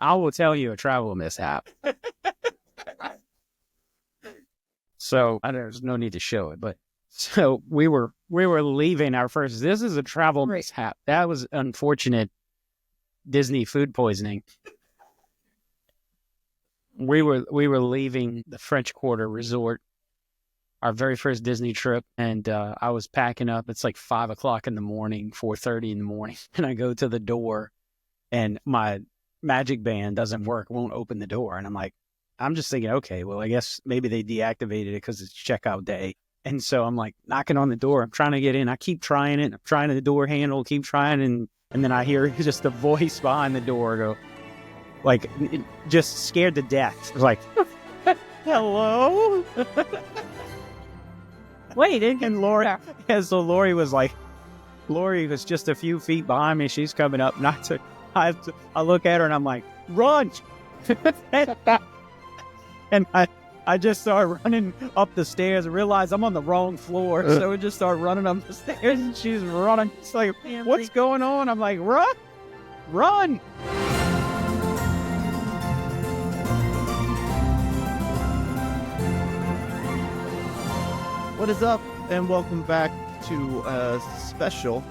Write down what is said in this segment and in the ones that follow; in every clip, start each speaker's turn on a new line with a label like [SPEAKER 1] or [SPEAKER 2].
[SPEAKER 1] I will tell you a travel mishap. So there's no need to show it, but so we were leaving our first. This is a travel mishap. That was unfortunate. Disney food poisoning. We were leaving the French Quarter Resort, our very first Disney trip, and I was packing up. It's like 5 o'clock in the morning, 4:30 in the morning, and I go to the door, and my magic band doesn't work, won't open the door, and I'm just thinking, okay, well, I guess maybe they deactivated it because it's checkout day. And so I'm like knocking on the door. I'm trying to get in. I keep trying it. I'm trying the door handle, keep trying. And then I hear just a voice behind the door go, like, it just scared to death. It was like, hello?
[SPEAKER 2] Wait,
[SPEAKER 1] and Lori, yeah, so Lori was just a few feet behind me. She's coming up. I look at her and I'm like, run. And I just started running up the stairs and realized I'm on the wrong floor. So we just started running up the stairs and she's running. It's like, what's going on? I'm like, run.
[SPEAKER 3] What is up? And welcome back to a special,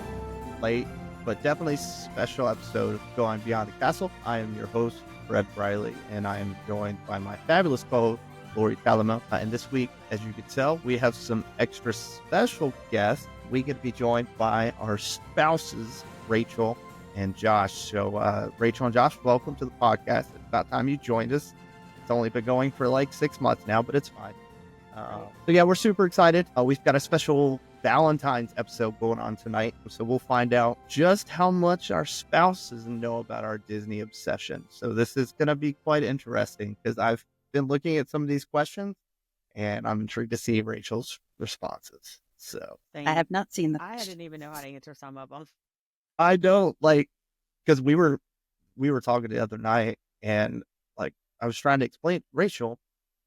[SPEAKER 3] late, but definitely special episode of Going Beyond the Castle. I am your host, Briley, and I am joined by my fabulous co-host, Lori Talamo. And this week, as you can tell, we have some extra special guests. We get to be joined by our spouses, Rachel and Josh. So, Rachel and Josh, welcome to the podcast. It's about time you joined us. It's only been going for like 6 months now, but it's fine. So yeah, we're super excited. We've got a special Valentine's episode going on tonight. So we'll find out just how much our spouses know about our Disney obsession. So this is going to be quite interesting because I've been looking at some of these questions and I'm intrigued to see Rachel's responses. So
[SPEAKER 2] I have not seen them.
[SPEAKER 4] I didn't even know how to answer some of them.
[SPEAKER 3] I don't because we were talking the other night and like I was trying to explain to Rachel.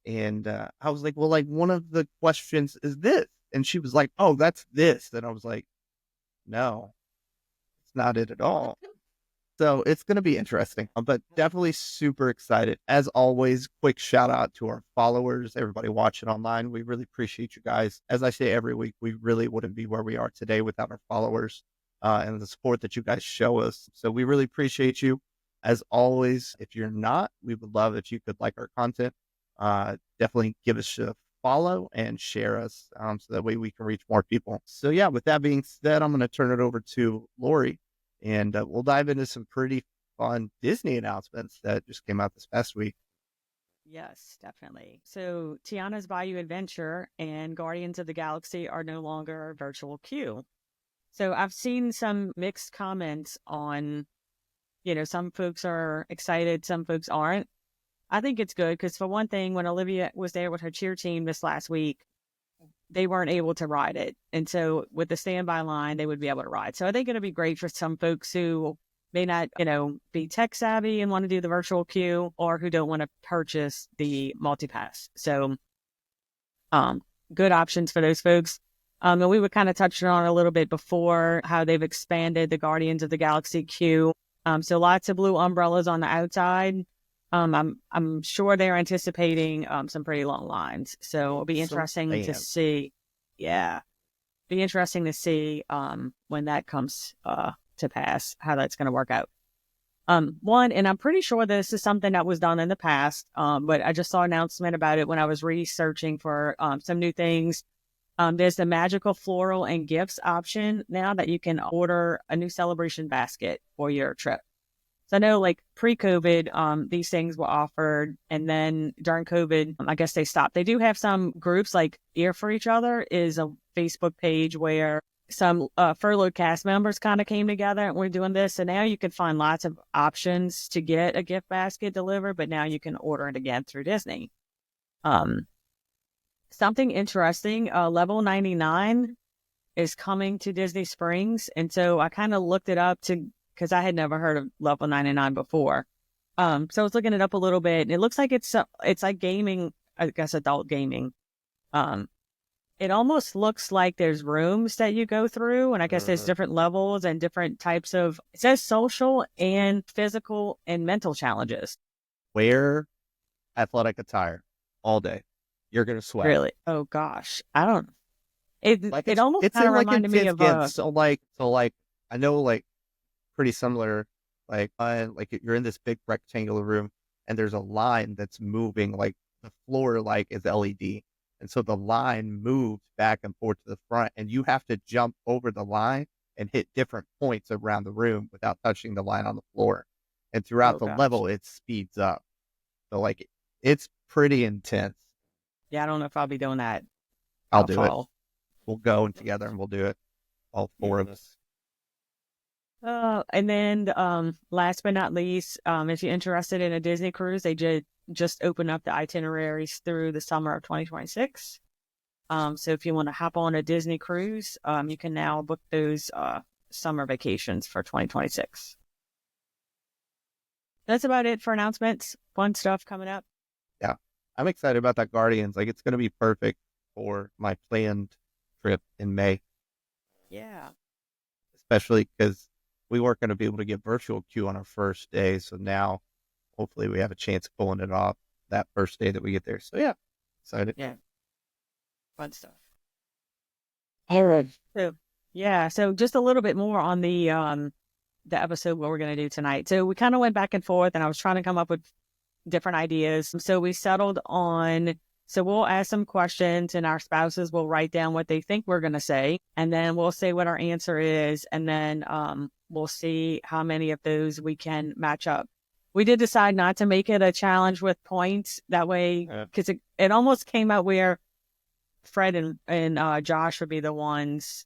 [SPEAKER 3] And I was like, well, like one of the questions is this. And she was like, oh, that's this. And I was like, no, it's not it at all. So it's going to be interesting, but definitely super excited. As always, quick shout out to our followers, everybody watching online. We really appreciate you guys. As I say every week, we really wouldn't be where we are today without our followers and the support that you guys show us. So we really appreciate you. As always, if you're not, we would love if you could like our content. Definitely give us a follow and share us so that way we can reach more people. So yeah, with that being said, I'm going to turn it over to Lori and we'll dive into some pretty fun Disney announcements that just came out this past week.
[SPEAKER 4] Yes, definitely. So Tiana's Bayou Adventure and Guardians of the Galaxy are no longer a virtual queue. So I've seen some mixed comments on, some folks are excited, some folks aren't. I think it's good because for one thing, when Olivia was there with her cheer team this last week, they weren't able to ride it. And so with the standby line, they would be able to ride. So I think it'll be great for some folks who may not, be tech savvy and want to do the virtual queue or who don't want to purchase the multi-pass. So good options for those folks. And we were kind of touching on a little bit before how they've expanded the Guardians of the Galaxy queue. So lots of blue umbrellas on the outside. I'm sure they're anticipating some pretty long lines, so it'll be interesting to see. Yeah, be interesting to see when that comes to pass, how that's going to work out. One, and I'm pretty sure this is something that was done in the past, but I just saw an announcement about it when I was researching for some new things. There's the magical floral and gifts option now that you can order a new celebration basket for your trip. So I know like pre-COVID, these things were offered. And then during COVID, I guess they stopped. They do have some groups like Ear for Each Other is a Facebook page where some furloughed cast members kind of came together and we're doing this. So now you can find lots of options to get a gift basket delivered, but now you can order it again through Disney. Something interesting, Level 99 is coming to Disney Springs. And so I kind of looked it up because I had never heard of Level 99 before. So I was looking it up a little bit, and it looks like it's like gaming, I guess adult gaming. And it almost looks like there's rooms that you go through. And I guess there's different levels and different types of, it says social and physical and mental challenges.
[SPEAKER 3] Wear athletic attire all day. You're going to sweat.
[SPEAKER 4] Really? Oh gosh. I don't, it almost
[SPEAKER 3] It's
[SPEAKER 4] kind of
[SPEAKER 3] in like
[SPEAKER 4] reminded me
[SPEAKER 3] intense
[SPEAKER 4] of,
[SPEAKER 3] games. So like, I know like pretty similar, like you're in this big rectangular room and there's a line that's moving, like the floor like is LED. And so the line moves back and forth to the front and you have to jump over the line and hit different points around the room without touching the line on the floor. And throughout
[SPEAKER 4] oh
[SPEAKER 3] the
[SPEAKER 4] gosh.
[SPEAKER 3] level, it speeds up. So like it's pretty intense.
[SPEAKER 4] Yeah, I don't know if I'll be doing that.
[SPEAKER 3] I'll do it.
[SPEAKER 4] fall.
[SPEAKER 3] We'll go together and we'll do it. All four of us.
[SPEAKER 4] And then last but not least, if you're interested in a Disney cruise, they just opened up the itineraries through the summer of 2026. So if you want to hop on a Disney cruise, you can now book those summer vacations for 2026. That's about it for announcements. Fun stuff coming up.
[SPEAKER 3] Yeah. I'm excited about that Guardians. Like it's going to be perfect for my planned trip in May,
[SPEAKER 4] Yeah.
[SPEAKER 3] especially because we weren't going to be able to get virtual queue on our first day. So now hopefully we have a chance of pulling it off that first day that we get there. So yeah, excited.
[SPEAKER 4] Yeah. Fun stuff. All right. So yeah, so just a little bit more on the episode what we're gonna do tonight. So we kind of went back and forth and I was trying to come up with different ideas. So we settled on, so we'll ask some questions and our spouses will write down what they think we're gonna say, and then we'll say what our answer is, and then we'll see how many of those we can match up. We did decide not to make it a challenge with points that way, because it almost came out where Fred and Josh would be the ones,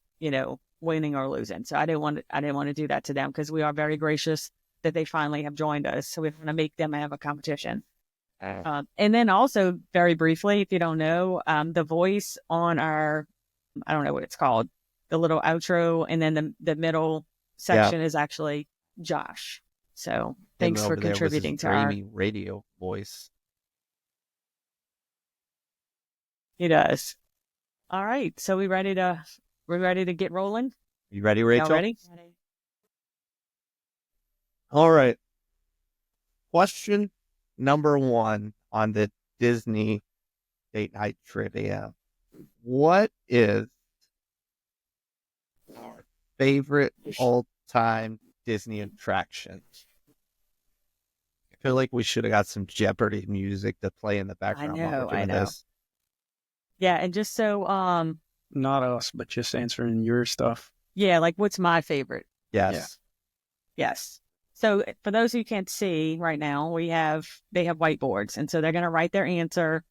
[SPEAKER 4] winning or losing. So I didn't want to do that to them, because we are very gracious that they finally have joined us. So we want to make them have a competition. And then also very briefly, if you don't know, the voice on our, I don't know what it's called, the little outro, and then the middle section is actually Josh. So thanks for contributing to our
[SPEAKER 3] radio voice.
[SPEAKER 4] He does. All right. So we're ready to get rolling?
[SPEAKER 3] You ready, Rachel?
[SPEAKER 4] Y'all ready?
[SPEAKER 3] All right. Question number 1 on the Disney date night trivia. What is our favorite all-time Disney attraction? I feel like we should have got some Jeopardy music to play in the background.
[SPEAKER 4] I know. This. Yeah, and just so
[SPEAKER 1] not us, but just answering your stuff.
[SPEAKER 4] Yeah, like what's my favorite?
[SPEAKER 3] Yes.
[SPEAKER 4] Yeah. Yes. So for those who can't see right now, they have whiteboards, and so they're going to write their answer,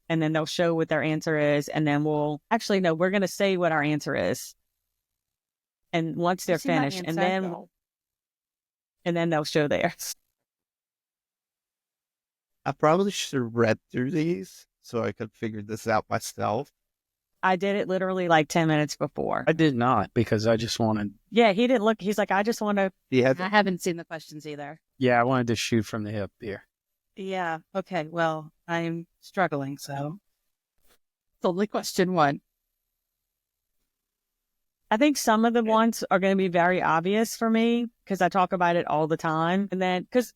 [SPEAKER 4] and then they'll show what their answer is, and then we're going to say what our answer is. And once they're finished, and then they'll show theirs.
[SPEAKER 3] I probably should have read through these so I could figure this out myself.
[SPEAKER 4] I did it literally like 10 minutes before.
[SPEAKER 1] I did not, because I just wanted...
[SPEAKER 4] Yeah, he didn't look. He's like, I just want to...
[SPEAKER 2] I haven't seen the questions either.
[SPEAKER 1] Yeah, I wanted to shoot from the hip here.
[SPEAKER 2] Yeah, okay, well, I'm struggling, so... It's only question 1.
[SPEAKER 4] I think some of the ones are going to be very obvious for me, because I talk about it all the time. And then, because,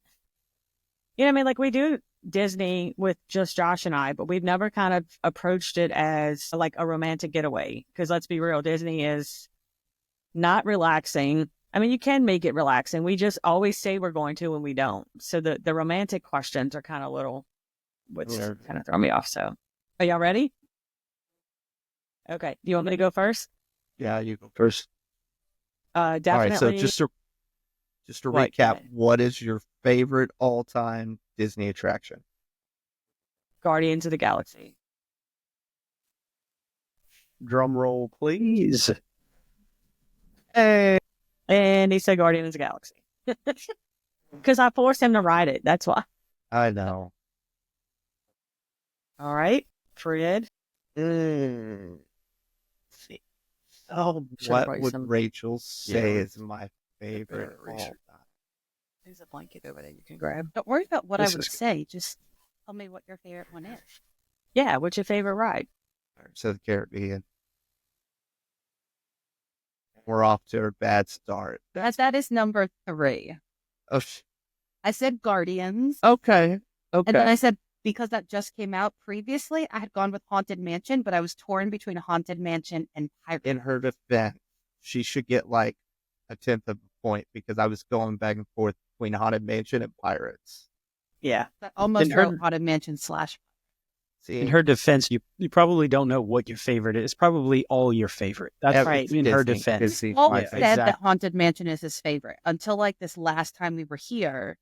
[SPEAKER 4] like we do Disney with just Josh and I, but we've never kind of approached it as like a romantic getaway, because let's be real, Disney is not relaxing. I mean, you can make it relaxing. We just always say we're going to and we don't. So the romantic questions are kind of kind of throw me off. So are y'all ready? Okay. Do you want me to go first?
[SPEAKER 3] Yeah, you go first.
[SPEAKER 4] Definitely.
[SPEAKER 3] All right, so just to recap, what is your favorite all-time Disney attraction?
[SPEAKER 4] Guardians of the Galaxy.
[SPEAKER 1] Drum roll, please.
[SPEAKER 3] Hey.
[SPEAKER 4] And he said Guardians of the Galaxy. Because I forced him to ride it. That's why.
[SPEAKER 3] I know.
[SPEAKER 4] All right, Fred.
[SPEAKER 3] See. So what would Rachel say is my favorite all-time?
[SPEAKER 2] There's a blanket over there you can grab. Don't worry about what I would say. Just tell me what your favorite one is.
[SPEAKER 4] Yeah, what's your favorite ride?
[SPEAKER 3] So the Caribbean. we're off to a bad start.
[SPEAKER 2] That is number 3.
[SPEAKER 3] Oh,
[SPEAKER 2] I said Guardians.
[SPEAKER 3] okay.
[SPEAKER 2] And then
[SPEAKER 3] Okay.
[SPEAKER 2] I said, because that just came out previously, I had gone with Haunted Mansion, but I was torn between Haunted Mansion and Pirates.
[SPEAKER 3] In her defense, she should get like a 10th of a point because I was going back and forth between Haunted Mansion and Pirates.
[SPEAKER 4] Yeah.
[SPEAKER 2] I almost
[SPEAKER 1] In her-
[SPEAKER 2] wrote Haunted Mansion /
[SPEAKER 3] See,
[SPEAKER 1] In her defense, you probably don't know what your favorite is. It's probably all your favorite. That's
[SPEAKER 3] Every-
[SPEAKER 4] right.
[SPEAKER 1] in her
[SPEAKER 3] Disney.
[SPEAKER 1] defense.
[SPEAKER 3] Disney,
[SPEAKER 2] Walt
[SPEAKER 3] my
[SPEAKER 1] Yeah,
[SPEAKER 2] said
[SPEAKER 3] favorite.
[SPEAKER 2] that
[SPEAKER 1] exactly.
[SPEAKER 2] Haunted Mansion is his favorite until like this last time we were here.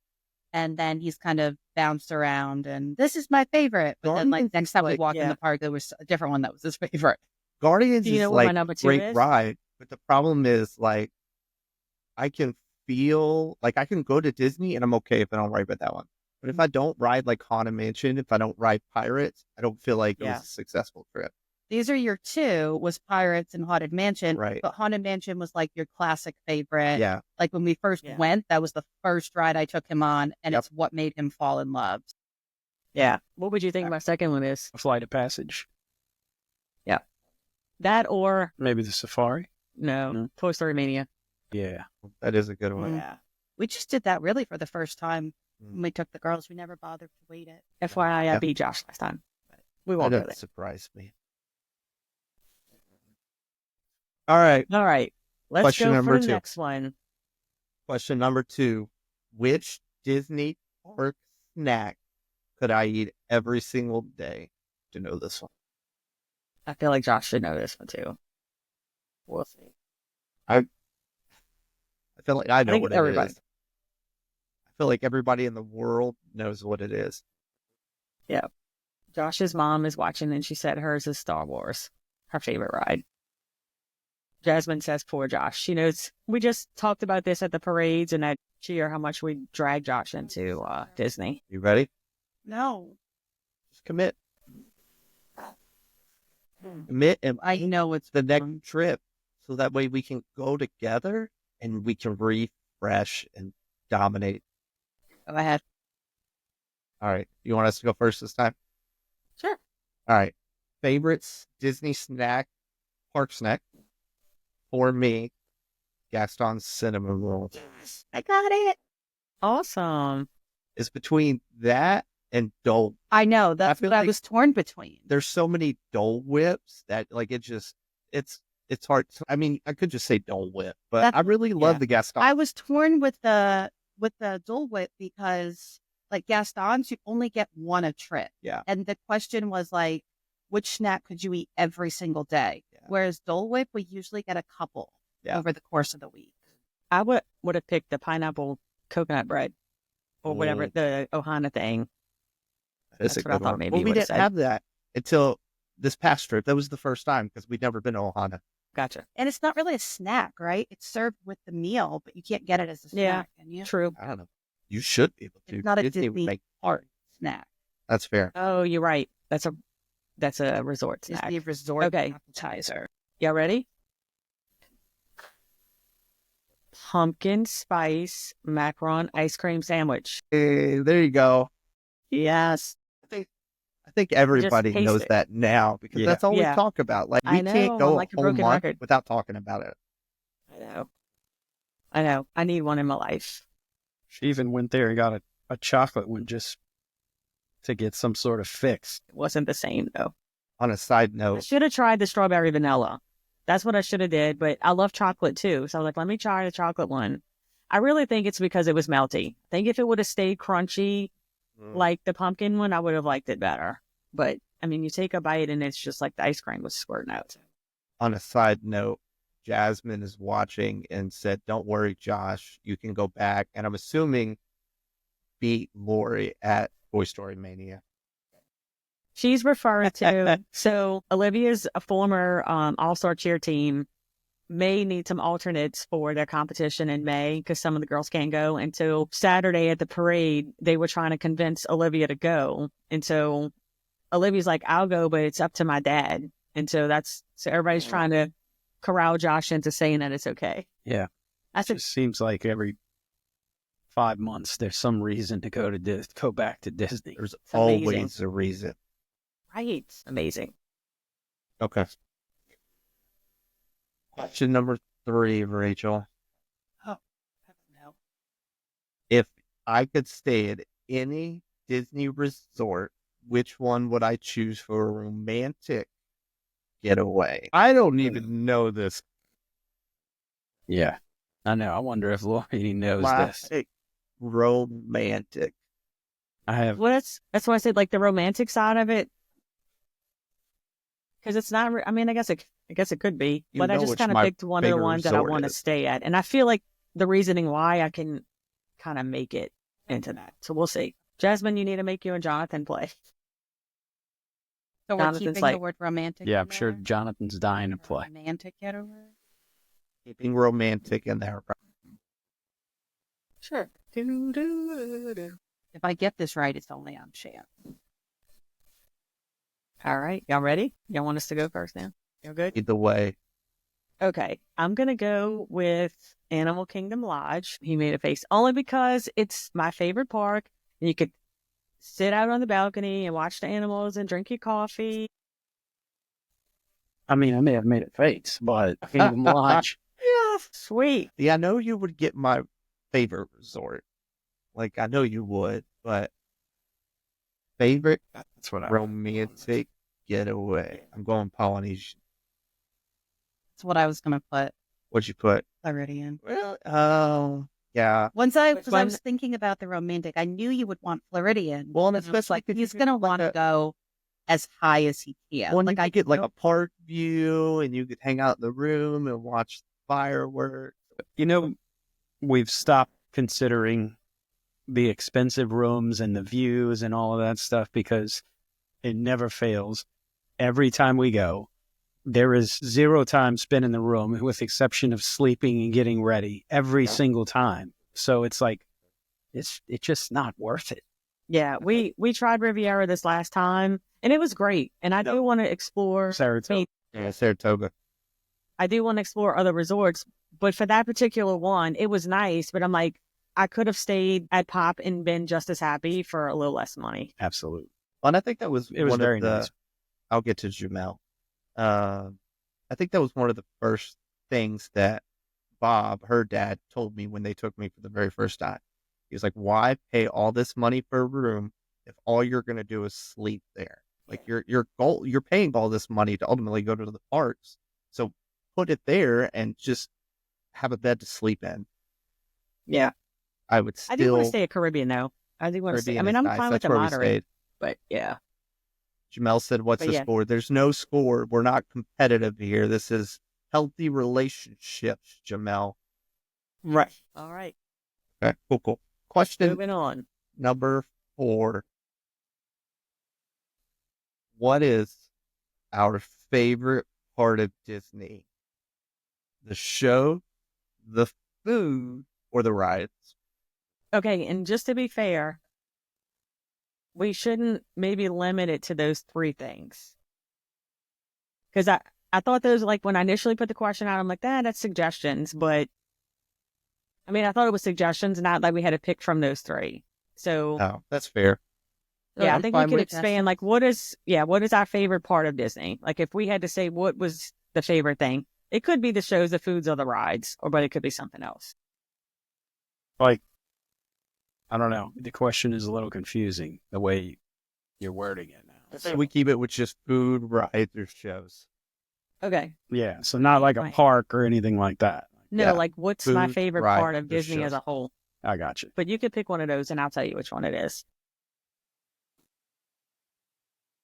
[SPEAKER 2] And then he's kind of bounced around and this is my favorite. But then like
[SPEAKER 3] Guardians
[SPEAKER 2] next
[SPEAKER 3] is
[SPEAKER 2] time we
[SPEAKER 3] like-
[SPEAKER 2] walked in
[SPEAKER 4] yeah.
[SPEAKER 2] the park, there was a different one that was his favorite.
[SPEAKER 3] Guardians
[SPEAKER 4] Do you
[SPEAKER 3] is
[SPEAKER 4] know what my
[SPEAKER 3] like
[SPEAKER 4] number 2
[SPEAKER 3] great
[SPEAKER 4] is?
[SPEAKER 3] ride, but the problem is like I can feel like I can go to Disney and I'm okay if I don't ride with that one. But if I don't ride like Haunted Mansion, if I don't ride Pirates, I don't feel like it
[SPEAKER 4] Yeah.
[SPEAKER 3] was a successful trip.
[SPEAKER 2] These are your 2 was Pirates and Haunted Mansion.
[SPEAKER 3] Right.
[SPEAKER 2] But Haunted Mansion was like your classic favorite.
[SPEAKER 3] Yeah.
[SPEAKER 2] Like when we first
[SPEAKER 4] Yeah.
[SPEAKER 2] went, that was the first ride I took him on, and
[SPEAKER 3] Yep.
[SPEAKER 2] it's what made him fall in love.
[SPEAKER 4] Yeah. What would you think my second one is?
[SPEAKER 1] A Flight of Passage.
[SPEAKER 4] That or
[SPEAKER 1] Maybe the Safari.
[SPEAKER 4] no,
[SPEAKER 1] No.
[SPEAKER 4] Toy Story Mania.
[SPEAKER 1] Yeah.
[SPEAKER 3] That is a good one.
[SPEAKER 4] Yeah.
[SPEAKER 2] We just did that really for the first time
[SPEAKER 3] Mm.
[SPEAKER 2] when we took the girls. We never bothered to wait it.
[SPEAKER 4] FYI, I
[SPEAKER 3] Yeah.
[SPEAKER 4] beat Josh last time. But we
[SPEAKER 3] That
[SPEAKER 4] won't go
[SPEAKER 3] doesn't
[SPEAKER 4] there.
[SPEAKER 3] surprise me. All right.
[SPEAKER 4] All right. Let's
[SPEAKER 3] Question
[SPEAKER 4] go
[SPEAKER 3] number
[SPEAKER 4] for the
[SPEAKER 3] 2.
[SPEAKER 4] next one.
[SPEAKER 3] Question number 2. Which Disney park snack could I eat every single day? To know this one.
[SPEAKER 4] I feel like Josh should know this one too. We'll see.
[SPEAKER 3] I feel like I know
[SPEAKER 4] think
[SPEAKER 3] what
[SPEAKER 4] everybody-
[SPEAKER 3] it is. I feel like everybody in the world knows what it is.
[SPEAKER 4] Josh's mom is watching and she said hers is Star Wars, her favorite ride. Jasmine says, poor Josh. She knows we just talked about this at the parades and at cheer how much we drag Josh into Disney.
[SPEAKER 3] You ready?
[SPEAKER 2] No,
[SPEAKER 3] Just commit. Commit and
[SPEAKER 2] I know it's
[SPEAKER 3] the next trip so that way we can go together and we can refresh and dominate.
[SPEAKER 2] Go ahead.
[SPEAKER 3] All right. You want us to go first this time?
[SPEAKER 4] Sure.
[SPEAKER 3] All right. Favorites Disney snack, park snack for me, Gaston's cinnamon roll.
[SPEAKER 2] I got it.
[SPEAKER 4] Awesome.
[SPEAKER 3] Is between that and Dole.
[SPEAKER 2] I know. That's
[SPEAKER 3] feel
[SPEAKER 2] what I
[SPEAKER 3] like-
[SPEAKER 2] was torn between.
[SPEAKER 3] There's so many Dole Whips that like it's hard. I mean, I could just say Dole Whip, but
[SPEAKER 2] That's-
[SPEAKER 3] I really love
[SPEAKER 4] yeah.
[SPEAKER 3] the Gaston.
[SPEAKER 2] I was torn with the Dole Whip because like Gaston's, you only get one a trip.
[SPEAKER 3] Yeah.
[SPEAKER 2] And the question was like, which snack could you eat every single day?
[SPEAKER 3] Yeah.
[SPEAKER 2] Whereas Dole Whip, we usually get a couple
[SPEAKER 3] Yeah.
[SPEAKER 2] over the course of the week.
[SPEAKER 4] I would have picked the pineapple coconut bread or whatever,
[SPEAKER 3] Mm.
[SPEAKER 4] the Ohana thing.
[SPEAKER 3] That's
[SPEAKER 4] That's
[SPEAKER 3] a
[SPEAKER 4] what I
[SPEAKER 3] good
[SPEAKER 4] thought
[SPEAKER 3] one.
[SPEAKER 4] maybe
[SPEAKER 3] Well,
[SPEAKER 4] you
[SPEAKER 3] we
[SPEAKER 4] would've
[SPEAKER 3] didn't
[SPEAKER 4] said.
[SPEAKER 3] have that until this past trip. That was the first time because we'd never been to Ohana.
[SPEAKER 4] Gotcha.
[SPEAKER 2] And it's not really a snack, right? It's served with the meal, but you can't get it as a
[SPEAKER 4] Yeah.
[SPEAKER 2] snack. Can you?
[SPEAKER 4] True.
[SPEAKER 3] I don't know. You should be able to.
[SPEAKER 2] It's not a
[SPEAKER 3] Disney would
[SPEAKER 2] Disney
[SPEAKER 3] make-
[SPEAKER 2] park snack.
[SPEAKER 3] That's fair.
[SPEAKER 4] Oh, you're right. That's a resort snack.
[SPEAKER 2] Disney resort
[SPEAKER 4] Okay.
[SPEAKER 2] appetizer.
[SPEAKER 4] Y'all ready? Pumpkin spice macaron ice cream sandwich.
[SPEAKER 3] Hey, there you go.
[SPEAKER 4] Yes.
[SPEAKER 3] I think everybody
[SPEAKER 4] taste
[SPEAKER 3] knows
[SPEAKER 4] it.
[SPEAKER 3] that now because
[SPEAKER 1] Yeah.
[SPEAKER 3] that's all
[SPEAKER 4] Yeah.
[SPEAKER 3] we talk about. Like
[SPEAKER 4] I
[SPEAKER 3] we
[SPEAKER 4] know,
[SPEAKER 3] can't
[SPEAKER 4] I'm
[SPEAKER 3] go
[SPEAKER 4] like a
[SPEAKER 3] a whole
[SPEAKER 4] broken
[SPEAKER 3] month
[SPEAKER 4] record.
[SPEAKER 3] without talking about it.
[SPEAKER 4] I know. I need one in my life.
[SPEAKER 1] She even went there and got a chocolate one just to get some sort of fix.
[SPEAKER 4] It wasn't the same though.
[SPEAKER 3] On a side
[SPEAKER 4] I
[SPEAKER 3] note,
[SPEAKER 4] should have tried the strawberry vanilla. That's what I should have did, but I love chocolate too. So I was like, let me try the chocolate one. I really think it's because it was melty. I think if it would have stayed crunchy like the pumpkin one, I would have liked it better. But I mean, you take a bite and it's just like the ice cream was squirting out.
[SPEAKER 3] on a side note, Jasmine is watching and said, "Don't worry, Josh, you can go back." And I'm assuming beat Lori at Toy Story Mania.
[SPEAKER 4] She's referring to, so Olivia's a former all-star cheer team may need some alternates for their competition in May because some of the girls can't go. And so Saturday at the parade, they were trying to convince Olivia to go. And so Olivia's like, I'll go, but it's up to my dad. And so everybody's trying to corral Josh into saying that it's okay.
[SPEAKER 1] Yeah. It
[SPEAKER 4] That's a,
[SPEAKER 1] just seems like every 5 months there's some reason to go back to Disney.
[SPEAKER 3] There's
[SPEAKER 4] amazing.
[SPEAKER 3] always a reason.
[SPEAKER 4] right. Amazing.
[SPEAKER 3] Okay. Question number 3, Rachel.
[SPEAKER 2] Oh, I don't know.
[SPEAKER 3] If I could stay at any Disney resort, which one would I choose for a romantic getaway? I don't even know this.
[SPEAKER 1] Yeah. I know. I wonder if Lori knows this.
[SPEAKER 3] Classic romantic.
[SPEAKER 1] I have.
[SPEAKER 4] Well, that's why I said like the romantic side of it, because it's not. I mean, I guess it could be,
[SPEAKER 3] You
[SPEAKER 4] but I
[SPEAKER 3] know
[SPEAKER 4] just
[SPEAKER 3] which
[SPEAKER 4] kind of
[SPEAKER 3] my
[SPEAKER 4] picked one of the
[SPEAKER 3] favorite
[SPEAKER 4] ones that I
[SPEAKER 3] resort
[SPEAKER 4] want to
[SPEAKER 3] is.
[SPEAKER 4] stay at, and I feel like the reasoning why I can kind of make it into that. So we'll see. Jasmine, you need to make you and Jonathan play.
[SPEAKER 2] So we're
[SPEAKER 4] Jonathan's
[SPEAKER 2] keeping
[SPEAKER 4] like-
[SPEAKER 2] the word romantic.
[SPEAKER 1] Yeah,
[SPEAKER 2] in
[SPEAKER 1] I'm sure
[SPEAKER 2] there?
[SPEAKER 1] Jonathan's dying to play.
[SPEAKER 2] Romantic getaway.
[SPEAKER 3] Keeping romantic in there.
[SPEAKER 4] Sure.
[SPEAKER 2] If I get this right, it's only on chance.
[SPEAKER 4] All right, y'all ready? Y'all want us to go first now? Y'all good?
[SPEAKER 3] Either way.
[SPEAKER 4] Okay, I'm gonna go with Animal Kingdom Lodge. He made a face only because it's my favorite park. And you could sit out on the balcony and watch the animals and drink your coffee.
[SPEAKER 1] I mean, I may have made a face, but Kingdom Lodge.
[SPEAKER 4] Yeah, sweet.
[SPEAKER 3] Yeah, I know you would get my favorite resort. Like, I know you would, but favorite
[SPEAKER 1] That's what I.
[SPEAKER 3] romantic getaway. I'm going Polynesian.
[SPEAKER 2] That's what I was gonna put.
[SPEAKER 3] What'd you put?
[SPEAKER 2] Floridian.
[SPEAKER 3] Well, yeah.
[SPEAKER 2] Because I
[SPEAKER 4] one?
[SPEAKER 2] was thinking about the romantic, I knew you would want Floridian.
[SPEAKER 3] Well, and
[SPEAKER 2] And I was
[SPEAKER 3] especially
[SPEAKER 2] like,
[SPEAKER 3] if you
[SPEAKER 2] he's
[SPEAKER 3] get
[SPEAKER 2] gonna
[SPEAKER 3] like
[SPEAKER 2] want to
[SPEAKER 3] a-
[SPEAKER 2] go as high as he can.
[SPEAKER 3] Well,
[SPEAKER 2] like
[SPEAKER 3] you
[SPEAKER 2] I
[SPEAKER 3] could get like
[SPEAKER 2] know-
[SPEAKER 3] a park view, and you could hang out in the room and watch fireworks.
[SPEAKER 1] You know, we've stopped considering the expensive rooms and the views and all of that stuff because it never fails. Every time we go, there is 0 time spent in the room with the exception of sleeping and getting ready every single time. So it's like, it's just not worth it.
[SPEAKER 4] Yeah, we tried Riviera this last time, and it was great. And I do want to explore.
[SPEAKER 1] Saratoga.
[SPEAKER 3] Yeah, Saratoga.
[SPEAKER 4] I do want to explore other resorts, but for that particular one, it was nice. But I'm like, I could have stayed at Pop and been just as happy for a little less money.
[SPEAKER 1] Absolutely.
[SPEAKER 3] And I think that was
[SPEAKER 1] It was
[SPEAKER 3] one
[SPEAKER 1] very
[SPEAKER 3] of the.
[SPEAKER 1] nice.
[SPEAKER 3] I'll get to Jamel. I think that was one of the first things that Bob, her dad, told me when they took me for the very first time. He was like, "Why pay all this money for a room if all you're going to do is sleep there? Like you're paying all this money to ultimately go to the parks, so put it there and just have a bed to sleep in."
[SPEAKER 4] Yeah,
[SPEAKER 3] I would
[SPEAKER 4] I do want to
[SPEAKER 3] still.
[SPEAKER 4] stay at Caribbean though. I do want to stay. I
[SPEAKER 3] Caribbean
[SPEAKER 4] mean,
[SPEAKER 3] is
[SPEAKER 4] I'm
[SPEAKER 3] nice.
[SPEAKER 4] fine with
[SPEAKER 3] That's
[SPEAKER 4] the
[SPEAKER 3] where we
[SPEAKER 4] moderate,
[SPEAKER 3] stayed.
[SPEAKER 4] but yeah.
[SPEAKER 3] Jamel said, "What's
[SPEAKER 4] But
[SPEAKER 3] the
[SPEAKER 4] yeah.
[SPEAKER 3] score?" There's no score. We're not competitive here. This is healthy relationships, Jamel.
[SPEAKER 4] Right. All right.
[SPEAKER 3] Okay, cool. Question
[SPEAKER 4] Moving on.
[SPEAKER 3] number 4. What is our favorite part of Disney? The show, the food, or the rides?
[SPEAKER 4] Okay, and just to be fair, we shouldn't maybe limit it to those 3 things. Because I thought those, like, when I initially put the question out, I'm like, that's suggestions. But, I mean, I thought it was suggestions, not like we had to pick from those 3. So,
[SPEAKER 3] Oh, that's fair.
[SPEAKER 4] yeah, I
[SPEAKER 3] I'm
[SPEAKER 4] think we
[SPEAKER 3] fine
[SPEAKER 4] could
[SPEAKER 3] with
[SPEAKER 4] expand, like, what is our favorite part of Disney? Like, if we had to say what was the favorite thing, it could be the shows, the foods, or the rides, but it could be something else.
[SPEAKER 1] Like, I don't know. The question is a little confusing the way you're wording it now.
[SPEAKER 3] I say we keep it with just food, rides, or shows.
[SPEAKER 4] Okay.
[SPEAKER 1] Yeah, so not like a
[SPEAKER 4] Right.
[SPEAKER 1] park or anything like that.
[SPEAKER 4] No,
[SPEAKER 3] Yeah.
[SPEAKER 4] like, what's my
[SPEAKER 3] Food,
[SPEAKER 4] favorite
[SPEAKER 3] rides,
[SPEAKER 4] part of
[SPEAKER 3] or
[SPEAKER 4] Disney as
[SPEAKER 3] shows.
[SPEAKER 4] a whole?
[SPEAKER 1] I got you.
[SPEAKER 4] But you could pick one of those, and I'll tell you which one it is.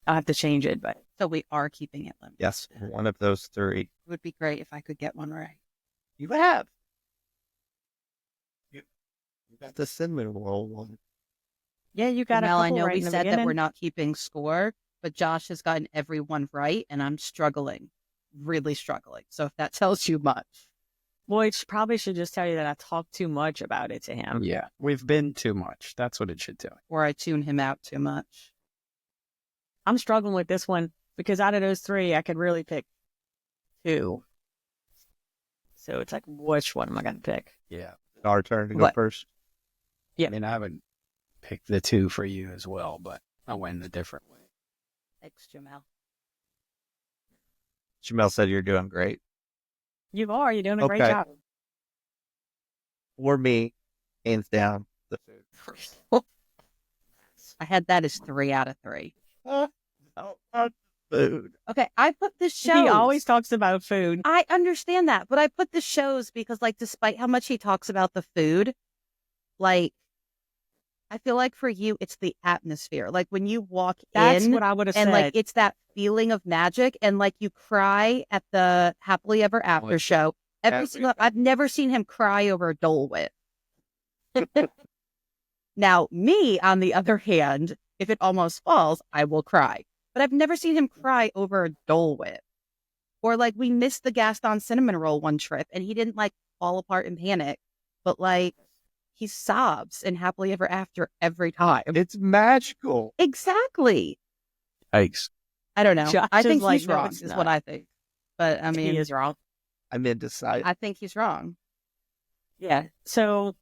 [SPEAKER 4] I'll have to change it, but
[SPEAKER 2] So we are keeping it limited.
[SPEAKER 3] Yes, one of those 3.
[SPEAKER 2] It would be great if I could get one right.
[SPEAKER 3] You have. You got the cinnamon roll one.
[SPEAKER 4] yeah, you got a
[SPEAKER 2] Mel,
[SPEAKER 4] couple
[SPEAKER 2] I know
[SPEAKER 4] right
[SPEAKER 2] we
[SPEAKER 4] in the
[SPEAKER 2] said that
[SPEAKER 4] beginning.
[SPEAKER 2] we're not keeping score, but Josh has gotten everyone right, and I'm struggling, really struggling. So if that tells you much,
[SPEAKER 4] Well, it probably should just tell you that I talked too much about it to him.
[SPEAKER 1] Yeah, we've been too much. That's what it should tell.
[SPEAKER 2] or I tune him out too much.
[SPEAKER 4] I'm struggling with this one because out of those 3, I could really pick 2. So it's like, which one am I going to pick?
[SPEAKER 1] Yeah.
[SPEAKER 3] Our turn to go
[SPEAKER 2] What?
[SPEAKER 3] first.
[SPEAKER 4] Yeah.
[SPEAKER 1] I mean, I would pick the 2 for you as well, but I went a different way.
[SPEAKER 2] Thanks, Jamel.
[SPEAKER 3] Jamel said you're doing great.
[SPEAKER 4] You are. You're doing a great
[SPEAKER 3] Okay.
[SPEAKER 4] job.
[SPEAKER 3] For me, hands down, the food.
[SPEAKER 2] I had that as 3 out of 3.
[SPEAKER 3] Oh, food.
[SPEAKER 2] Okay, I put the shows.
[SPEAKER 4] He always talks about food.
[SPEAKER 2] I understand that, but I put the shows because, like, despite how much he talks about the food, like, I feel like for you, it's the atmosphere. Like, when you walk
[SPEAKER 4] That's
[SPEAKER 2] in,
[SPEAKER 4] what I would have
[SPEAKER 2] and,
[SPEAKER 4] said.
[SPEAKER 2] like, it's that feeling of magic, and, like, you cry at the Happily Ever After show. I've never seen him cry over a Dole Whip. Now, me, on the other hand, if it almost falls, I will cry. But I've never seen him cry over a Dole Whip. Or, like, we missed the Gaston cinnamon roll one trip, and he didn't, like, fall apart in panic. But, like, he sobs in Happily Ever After every time.
[SPEAKER 3] It's magical.
[SPEAKER 2] Exactly.
[SPEAKER 1] Yikes.
[SPEAKER 2] I don't know.
[SPEAKER 4] Josh
[SPEAKER 2] I
[SPEAKER 4] is
[SPEAKER 2] think
[SPEAKER 4] like,
[SPEAKER 2] he's
[SPEAKER 4] "No,
[SPEAKER 2] wrong,
[SPEAKER 4] it's
[SPEAKER 2] is
[SPEAKER 4] not."
[SPEAKER 2] what I think. But, I mean,
[SPEAKER 4] He is wrong.
[SPEAKER 3] I'm indecisive.
[SPEAKER 2] I think he's wrong.
[SPEAKER 4] Yeah. So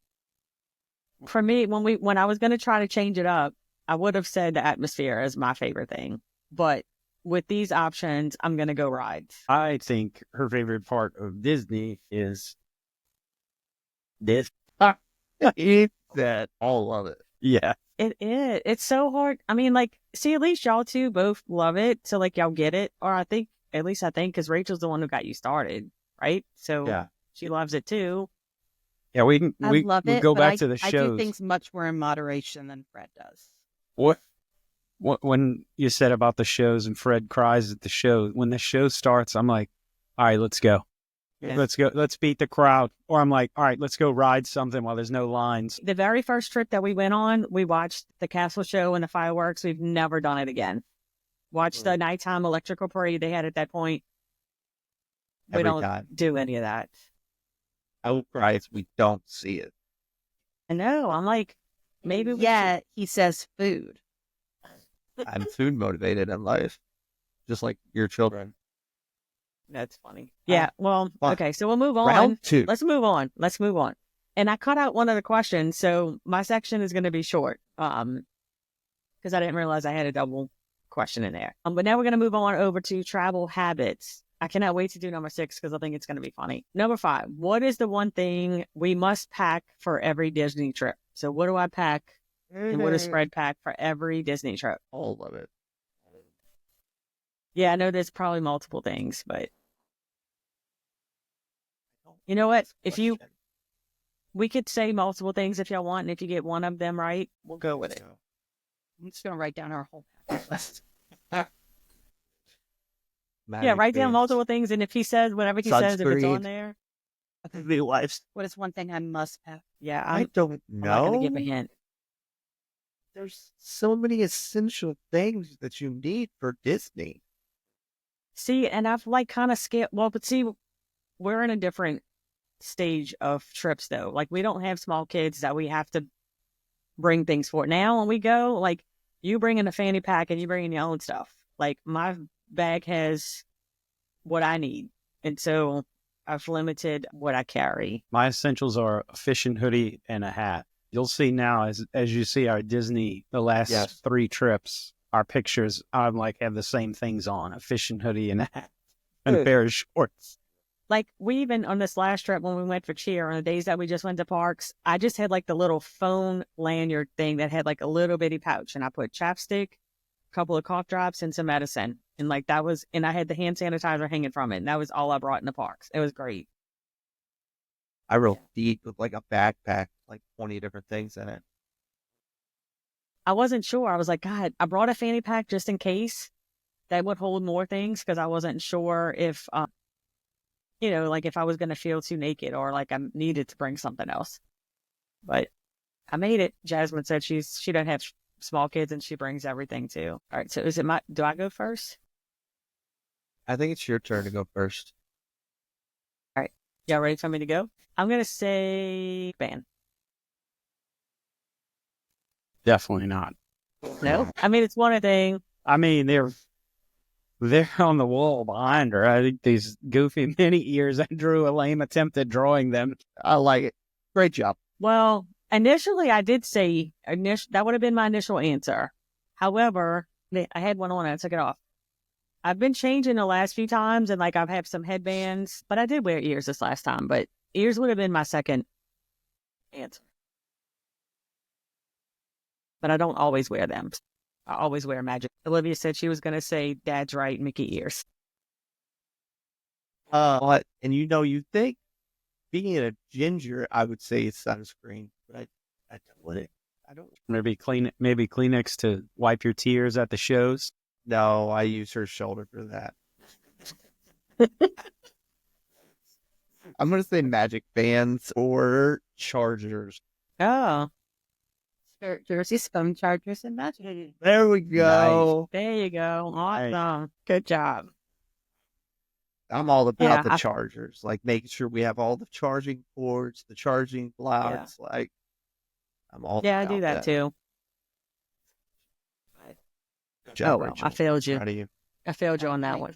[SPEAKER 4] for me, when I was going to try to change it up, I would have said the atmosphere is my favorite thing. But with these options, I'm going to go rides.
[SPEAKER 1] I think her favorite part of Disney is this.
[SPEAKER 3] Eat that. All of it.
[SPEAKER 1] Yeah.
[SPEAKER 4] It is. It's so hard. I mean, like, see, at least y'all two both love it. So, like, y'all get it. Or I think, because Rachel's the one who got you started, right? So
[SPEAKER 3] Yeah.
[SPEAKER 4] she loves it too.
[SPEAKER 1] Yeah, we
[SPEAKER 2] I love
[SPEAKER 1] we
[SPEAKER 2] it.
[SPEAKER 1] go
[SPEAKER 2] but
[SPEAKER 1] back to the
[SPEAKER 2] I
[SPEAKER 1] shows.
[SPEAKER 2] do things much more in moderation than Fred does.
[SPEAKER 1] What when you said about the shows and Fred cries at the show, when the show starts, I'm like, all right, let's go.
[SPEAKER 4] Yeah.
[SPEAKER 1] Let's go. Let's beat the crowd. Or I'm like, all right, let's go ride something while there's no lines.
[SPEAKER 4] The very first trip that we went on, we watched the castle show and the fireworks. We've never done it again. Watched the nighttime electrical parade they had at that point. We
[SPEAKER 3] Every
[SPEAKER 4] don't
[SPEAKER 3] time.
[SPEAKER 4] do any of that.
[SPEAKER 3] I will cry if we don't see it.
[SPEAKER 4] I know. I'm like, maybe we
[SPEAKER 2] Yet he says food.
[SPEAKER 3] I'm food motivated in life, just like your children.
[SPEAKER 4] That's funny. Yeah. Well,
[SPEAKER 3] Fine.
[SPEAKER 4] okay. So we'll move on.
[SPEAKER 3] Round 2.
[SPEAKER 4] Let's move on. And I cut out one of the questions, so my section is going to be short. Because I didn't realize I had a double question in there. But now we're going to move on over to travel habits. I cannot wait to do number 6 because I think it's going to be funny. Number 5. What is the one thing we must pack for every Disney trip? So what do I pack, and what does Fred pack for every Disney trip?
[SPEAKER 3] All of it.
[SPEAKER 4] Yeah, I know there's probably multiple things, but you know what? We could say multiple things if y'all want, and if you get one of them right, we'll go with it.
[SPEAKER 2] I'm just going to write down our whole package list.
[SPEAKER 4] Yeah, write down multiple things, and if he says whatever he says, if it's on
[SPEAKER 3] Sunscreen.
[SPEAKER 4] there,
[SPEAKER 3] Real life.
[SPEAKER 2] What is one thing I must have?
[SPEAKER 4] yeah,
[SPEAKER 3] I
[SPEAKER 4] I'm
[SPEAKER 3] don't
[SPEAKER 4] not going
[SPEAKER 3] know.
[SPEAKER 4] to give a hint.
[SPEAKER 3] There's so many essential things that you need for Disney.
[SPEAKER 4] See, and I've like kind of skipped. Well, but see, we're in a different stage of trips though. Like we don't have small kids that we have to bring things for. Now when we go, like you bring in a fanny pack and you bring in your own stuff. Like my bag has what I need, and so I've limited what I carry.
[SPEAKER 1] My essentials are a fishing hoodie and a hat. You'll see now as you see our Disney, the last
[SPEAKER 3] Yes.
[SPEAKER 1] 3 trips, our pictures, I'm like have the same things on, a fishing hoodie and a hat and a
[SPEAKER 3] Good.
[SPEAKER 1] pair of shorts.
[SPEAKER 4] Like we even on this last trip when we went for cheer on the days that we just went to parks, I just had like the little phone lanyard thing that had like a little bitty pouch, and I put chapstick, a couple of cough drops, and some medicine. And like that was, and I had the hand sanitizer hanging from it. And that was all I brought in the parks. It was great.
[SPEAKER 3] I wrote deep with like a backpack, like 20 different things in it.
[SPEAKER 4] I wasn't sure. I was like, God, I brought a fanny pack just in case that would hold more things because I wasn't sure if, like if I was going to feel too naked or like I needed to bring something else. But I made it. Jasmine said she doesn't have small kids and she brings everything too. All right. So do I go first?
[SPEAKER 3] I think it's your turn to go first.
[SPEAKER 4] Y'all ready for me to go? I'm going to say band.
[SPEAKER 1] Definitely not.
[SPEAKER 4] No? I mean, it's one thing.
[SPEAKER 1] I mean, they're on the wall behind her. I think these goofy mini ears. I drew a lame attempt at drawing them.
[SPEAKER 3] I like it. Great job.
[SPEAKER 4] Well, initially I did say that would have been my initial answer. However, I had one on and I took it off. I've been changing the last few times, and like I've had some headbands, but I did wear ears this last time. But ears would have been my second answer. But I don't always wear them. I always wear magic. Olivia said she was going to say, "Dad's right, Mickey ears."
[SPEAKER 3] But and you think being a ginger, I would say it's sunscreen, but I wouldn't. I don't.
[SPEAKER 1] Maybe Kleenex to wipe your tears at the shows.
[SPEAKER 3] No, I use her shoulder for that. I'm gonna say magic bands or chargers.
[SPEAKER 4] Oh,
[SPEAKER 2] Jersey's phone chargers and magic.
[SPEAKER 3] There we go.
[SPEAKER 4] there you go. Awesome. Good job.
[SPEAKER 3] I'm all about
[SPEAKER 4] Yeah,
[SPEAKER 3] the chargers, like making sure we have all the charging ports, the charging blocks. Like, I'm all
[SPEAKER 4] Yeah, I
[SPEAKER 3] about
[SPEAKER 4] do that too.
[SPEAKER 3] Good job,
[SPEAKER 4] well,
[SPEAKER 3] Rachel.
[SPEAKER 4] I failed you.
[SPEAKER 3] Proud of you.
[SPEAKER 4] I failed you on that one.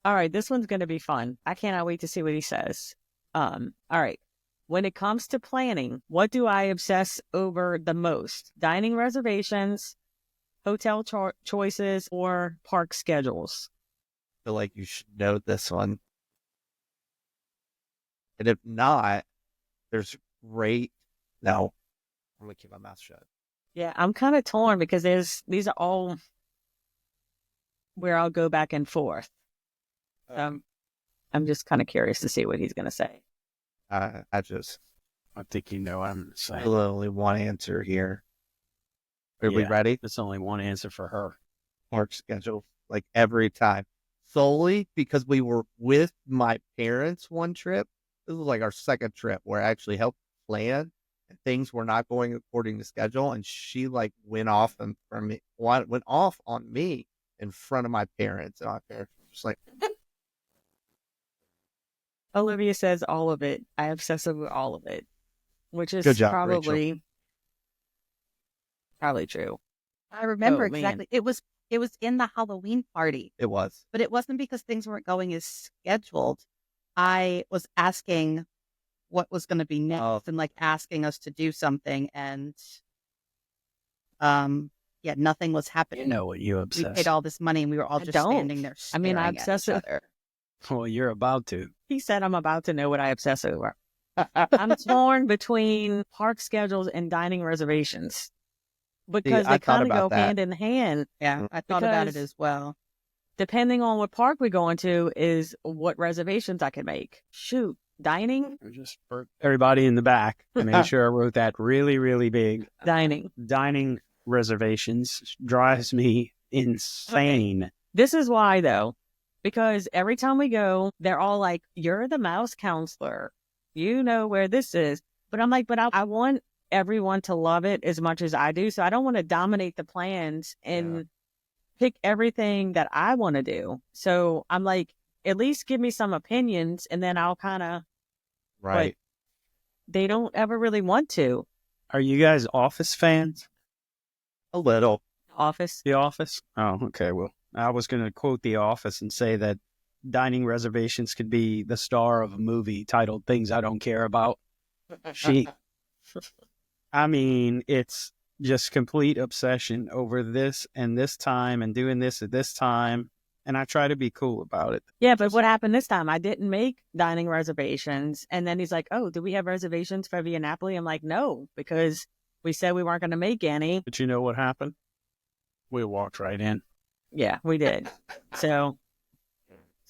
[SPEAKER 4] All right, this one's going to be fun. I cannot wait to see what he says. All right. When it comes to planning, what do I obsess over the most? Dining reservations, hotel choices, or park schedules?
[SPEAKER 3] I feel like you should know this one. And if not, there's great. No, I'm gonna keep my mouth shut.
[SPEAKER 4] Yeah, I'm kind of torn because these are all where I'll go back and forth. I'm just kind of curious to see what he's going to say.
[SPEAKER 3] I
[SPEAKER 1] think you know what I'm going to say.
[SPEAKER 3] there's only one answer here. Are we ready?
[SPEAKER 1] There's only one answer for her.
[SPEAKER 3] Park schedule, like every time. Solely because we were with my parents one trip. This was like our second trip where I actually helped plan and things were not going according to schedule. And she like went off on me in front of my parents. And my parents were just like,
[SPEAKER 4] Olivia says all of it. I obsess over all of it, which is
[SPEAKER 3] Good job,
[SPEAKER 4] probably true.
[SPEAKER 2] I remember
[SPEAKER 4] Oh, man.
[SPEAKER 2] exactly. It was in the Halloween party,
[SPEAKER 3] it was.
[SPEAKER 2] but it wasn't because things weren't going as scheduled. I was asking what was going to be next and like asking us to do something, and nothing was happening.
[SPEAKER 1] You know what you
[SPEAKER 2] We
[SPEAKER 1] obsess.
[SPEAKER 2] paid all this money and we were all
[SPEAKER 4] I
[SPEAKER 2] just
[SPEAKER 4] don't.
[SPEAKER 2] standing there.
[SPEAKER 4] I mean, I
[SPEAKER 2] staring at
[SPEAKER 4] obsess
[SPEAKER 2] each
[SPEAKER 4] it-
[SPEAKER 2] other.
[SPEAKER 1] Well, you're about to.
[SPEAKER 4] He said I'm about to know what I obsess over. I'm torn between park schedules and dining reservations because
[SPEAKER 3] I
[SPEAKER 4] they
[SPEAKER 3] thought
[SPEAKER 4] kind of go
[SPEAKER 3] about that.
[SPEAKER 4] hand in hand.
[SPEAKER 2] Yeah, I thought about it
[SPEAKER 4] Because-
[SPEAKER 2] as well.
[SPEAKER 4] Depending on what park we're going to is what reservations I can make. Shoot, dining,
[SPEAKER 1] Just for everybody in the back, I made sure I wrote that really, really big.
[SPEAKER 4] dining.
[SPEAKER 1] Dining reservations drives me insane.
[SPEAKER 4] This is why though, because every time we go, they're all like, "You're the mouse counselor. You know where this is." But I'm like, I want everyone to love it as much as I do. So I don't want to dominate the plans and pick everything that I want to do. So I'm like, at least give me some opinions and then I'll kind of,
[SPEAKER 3] Right.
[SPEAKER 4] they don't ever really want to.
[SPEAKER 1] Are you guys Office fans?
[SPEAKER 3] A little.
[SPEAKER 4] Office.
[SPEAKER 1] The Office? Oh, okay. Well, I was going to quote The Office and say that dining reservations could be the star of a movie titled Things I Don't Care About. I mean, it's just complete obsession over this and this time and doing this at this time. And I try to be cool about it.
[SPEAKER 4] Yeah, but what happened this time? I didn't make dining reservations. And then he's like, "Oh, do we have reservations for Via Napoli?" I'm like, "No, because we said we weren't going to make any."
[SPEAKER 1] But you know what happened? We walked right in.
[SPEAKER 4] Yeah, we did. So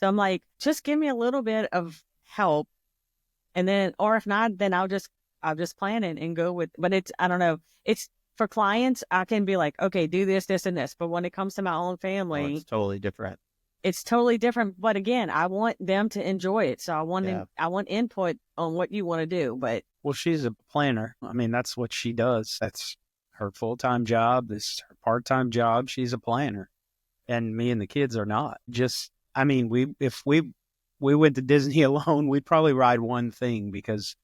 [SPEAKER 4] I'm like, just give me a little bit of help. And then, or if not, then I'll just plan it and go with, but I don't know. It's for clients. I can be like, okay, do this, this, and this. But when it comes to my own family,
[SPEAKER 3] It's totally different.
[SPEAKER 4] it's totally different. But again, I want them to enjoy it. So I want input on what you want to do. But
[SPEAKER 1] Well, she's a planner. I mean, that's what she does. That's her full-time job. This is her part-time job. She's a planner. And me and the kids are not. If we went to Disney alone, we'd probably ride one thing because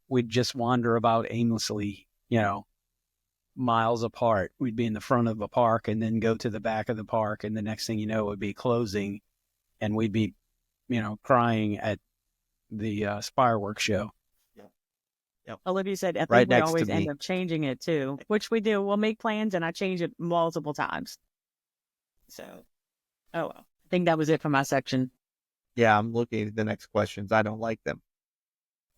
[SPEAKER 1] we'd just wander about aimlessly, miles apart. We'd be in the front of a park and then go to the back of the park. And the next thing you know, it would be closing and we'd be, crying at the fireworks show.
[SPEAKER 4] Olivia said, I think
[SPEAKER 3] Right
[SPEAKER 4] we
[SPEAKER 3] next to
[SPEAKER 4] always
[SPEAKER 3] me.
[SPEAKER 4] end up changing it too, which we do. We'll make plans and I change it multiple times. So, oh well. I think that was it for my section.
[SPEAKER 3] Yeah, I'm looking at the next questions. I don't like them.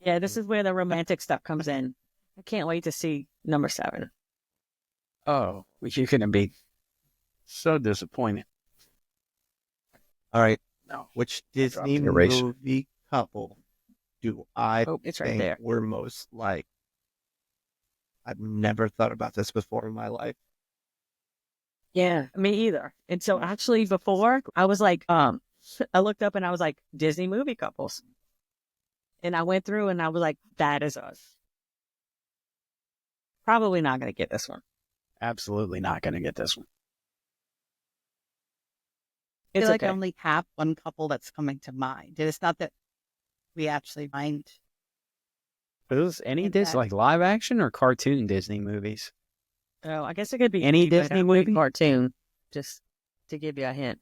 [SPEAKER 4] Yeah, this is where the romantic stuff comes in. I can't wait to see number 7.
[SPEAKER 1] Oh, you're going to be so disappointed.
[SPEAKER 3] All right.
[SPEAKER 1] No.
[SPEAKER 3] Which
[SPEAKER 1] I dropped
[SPEAKER 3] Disney
[SPEAKER 1] the eraser.
[SPEAKER 3] movie couple do I
[SPEAKER 4] Oh, it's right
[SPEAKER 3] think
[SPEAKER 4] there.
[SPEAKER 3] we're most like? I've never thought about this before in my life.
[SPEAKER 4] Yeah, me either. And so actually before I was like, I looked up and I was like, Disney movie couples. And I went through and I was like, that is us. Probably not going to get this one.
[SPEAKER 1] Absolutely not going to get this one.
[SPEAKER 2] I
[SPEAKER 4] It's
[SPEAKER 2] feel like
[SPEAKER 4] okay.
[SPEAKER 2] I only have one couple that's coming to mind. And it's not that we actually mind.
[SPEAKER 1] Is any
[SPEAKER 2] In
[SPEAKER 1] Disney,
[SPEAKER 2] that-
[SPEAKER 1] like live action or cartoon Disney movies?
[SPEAKER 4] Oh, I guess it could be
[SPEAKER 1] Any
[SPEAKER 4] but
[SPEAKER 1] Disney
[SPEAKER 4] it would be
[SPEAKER 1] movie?
[SPEAKER 4] cartoon, just to give you a hint.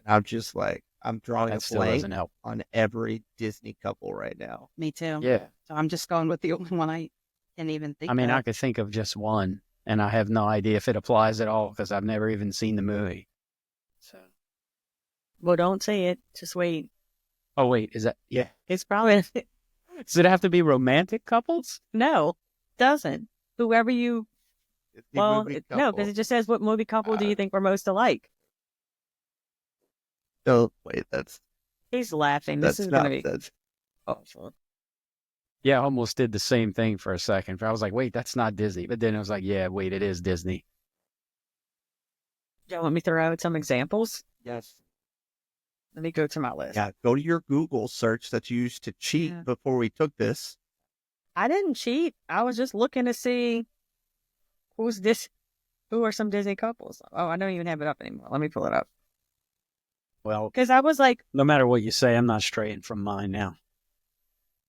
[SPEAKER 3] I'm just like, I'm drawing
[SPEAKER 1] That
[SPEAKER 3] a
[SPEAKER 1] still
[SPEAKER 3] blank
[SPEAKER 1] doesn't help.
[SPEAKER 3] on every Disney couple right now.
[SPEAKER 2] Me too.
[SPEAKER 1] Yeah.
[SPEAKER 2] So I'm just going with the only one I can't even think
[SPEAKER 1] I mean,
[SPEAKER 2] of.
[SPEAKER 1] I could think of just one, and I have no idea if it applies at all because I've never even seen the movie. So,
[SPEAKER 4] Well, don't say it. Just wait.
[SPEAKER 1] oh wait, is that yeah?
[SPEAKER 4] It's probably
[SPEAKER 1] Does it have to be romantic couples?
[SPEAKER 4] no, doesn't. Whoever you
[SPEAKER 3] Disney
[SPEAKER 4] well,
[SPEAKER 3] movie
[SPEAKER 4] no,
[SPEAKER 3] couple.
[SPEAKER 4] because it just says what movie couple do you think we're most alike?
[SPEAKER 3] No, wait, that's
[SPEAKER 4] He's laughing. This is
[SPEAKER 3] not
[SPEAKER 4] gonna be
[SPEAKER 3] that's
[SPEAKER 4] awful.
[SPEAKER 1] Yeah, I almost did the same thing for a second. I was like, wait, that's not Disney. But then I was like, yeah, wait, it is Disney.
[SPEAKER 4] Do you want me to throw out some examples?
[SPEAKER 3] yes.
[SPEAKER 4] Let me go to my list.
[SPEAKER 3] Yeah, go to your Google search that you used to cheat
[SPEAKER 2] Yeah.
[SPEAKER 3] before we took this.
[SPEAKER 4] I didn't cheat. I was just looking to see who are some Disney couples. Oh, I don't even have it up anymore. Let me pull it up.
[SPEAKER 1] Well,
[SPEAKER 4] Because I was like,
[SPEAKER 1] no matter what you say, I'm not straying from mine now.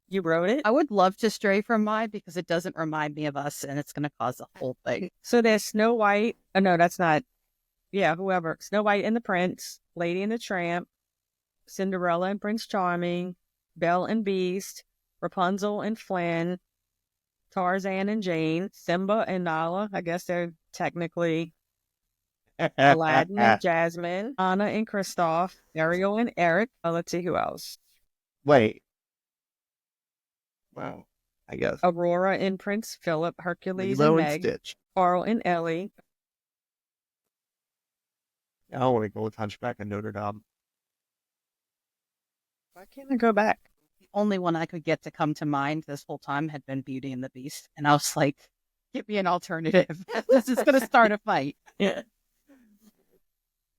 [SPEAKER 4] you wrote it?
[SPEAKER 2] I would love to stray from mine because it doesn't remind me of us and it's going to cause a whole thing.
[SPEAKER 4] So there's Snow White. Oh, no, that's not. Yeah, whoever. Snow White and the Prince, Lady and the Tramp, Cinderella and Prince Charming, Belle and Beast, Rapunzel and Flynn, Tarzan and Jane, Simba and Nala. I guess they're technically Aladdin and Jasmine, Anna and Kristoff, Ariel and Eric. Let's see who else.
[SPEAKER 3] Wait. Wow. I guess.
[SPEAKER 4] Aurora and Prince Philip, Hercules
[SPEAKER 3] Lilo
[SPEAKER 4] and
[SPEAKER 3] and
[SPEAKER 4] Meg,
[SPEAKER 3] Stitch.
[SPEAKER 4] Carl and Ellie.
[SPEAKER 3] I want to go with Hunchback of Notre Dame.
[SPEAKER 4] Why can't I go back?
[SPEAKER 2] The only one I could get to come to mind this whole time had been Beauty and the Beast. And I was like, give me an alternative. This is going to start a fight.
[SPEAKER 4] Yeah.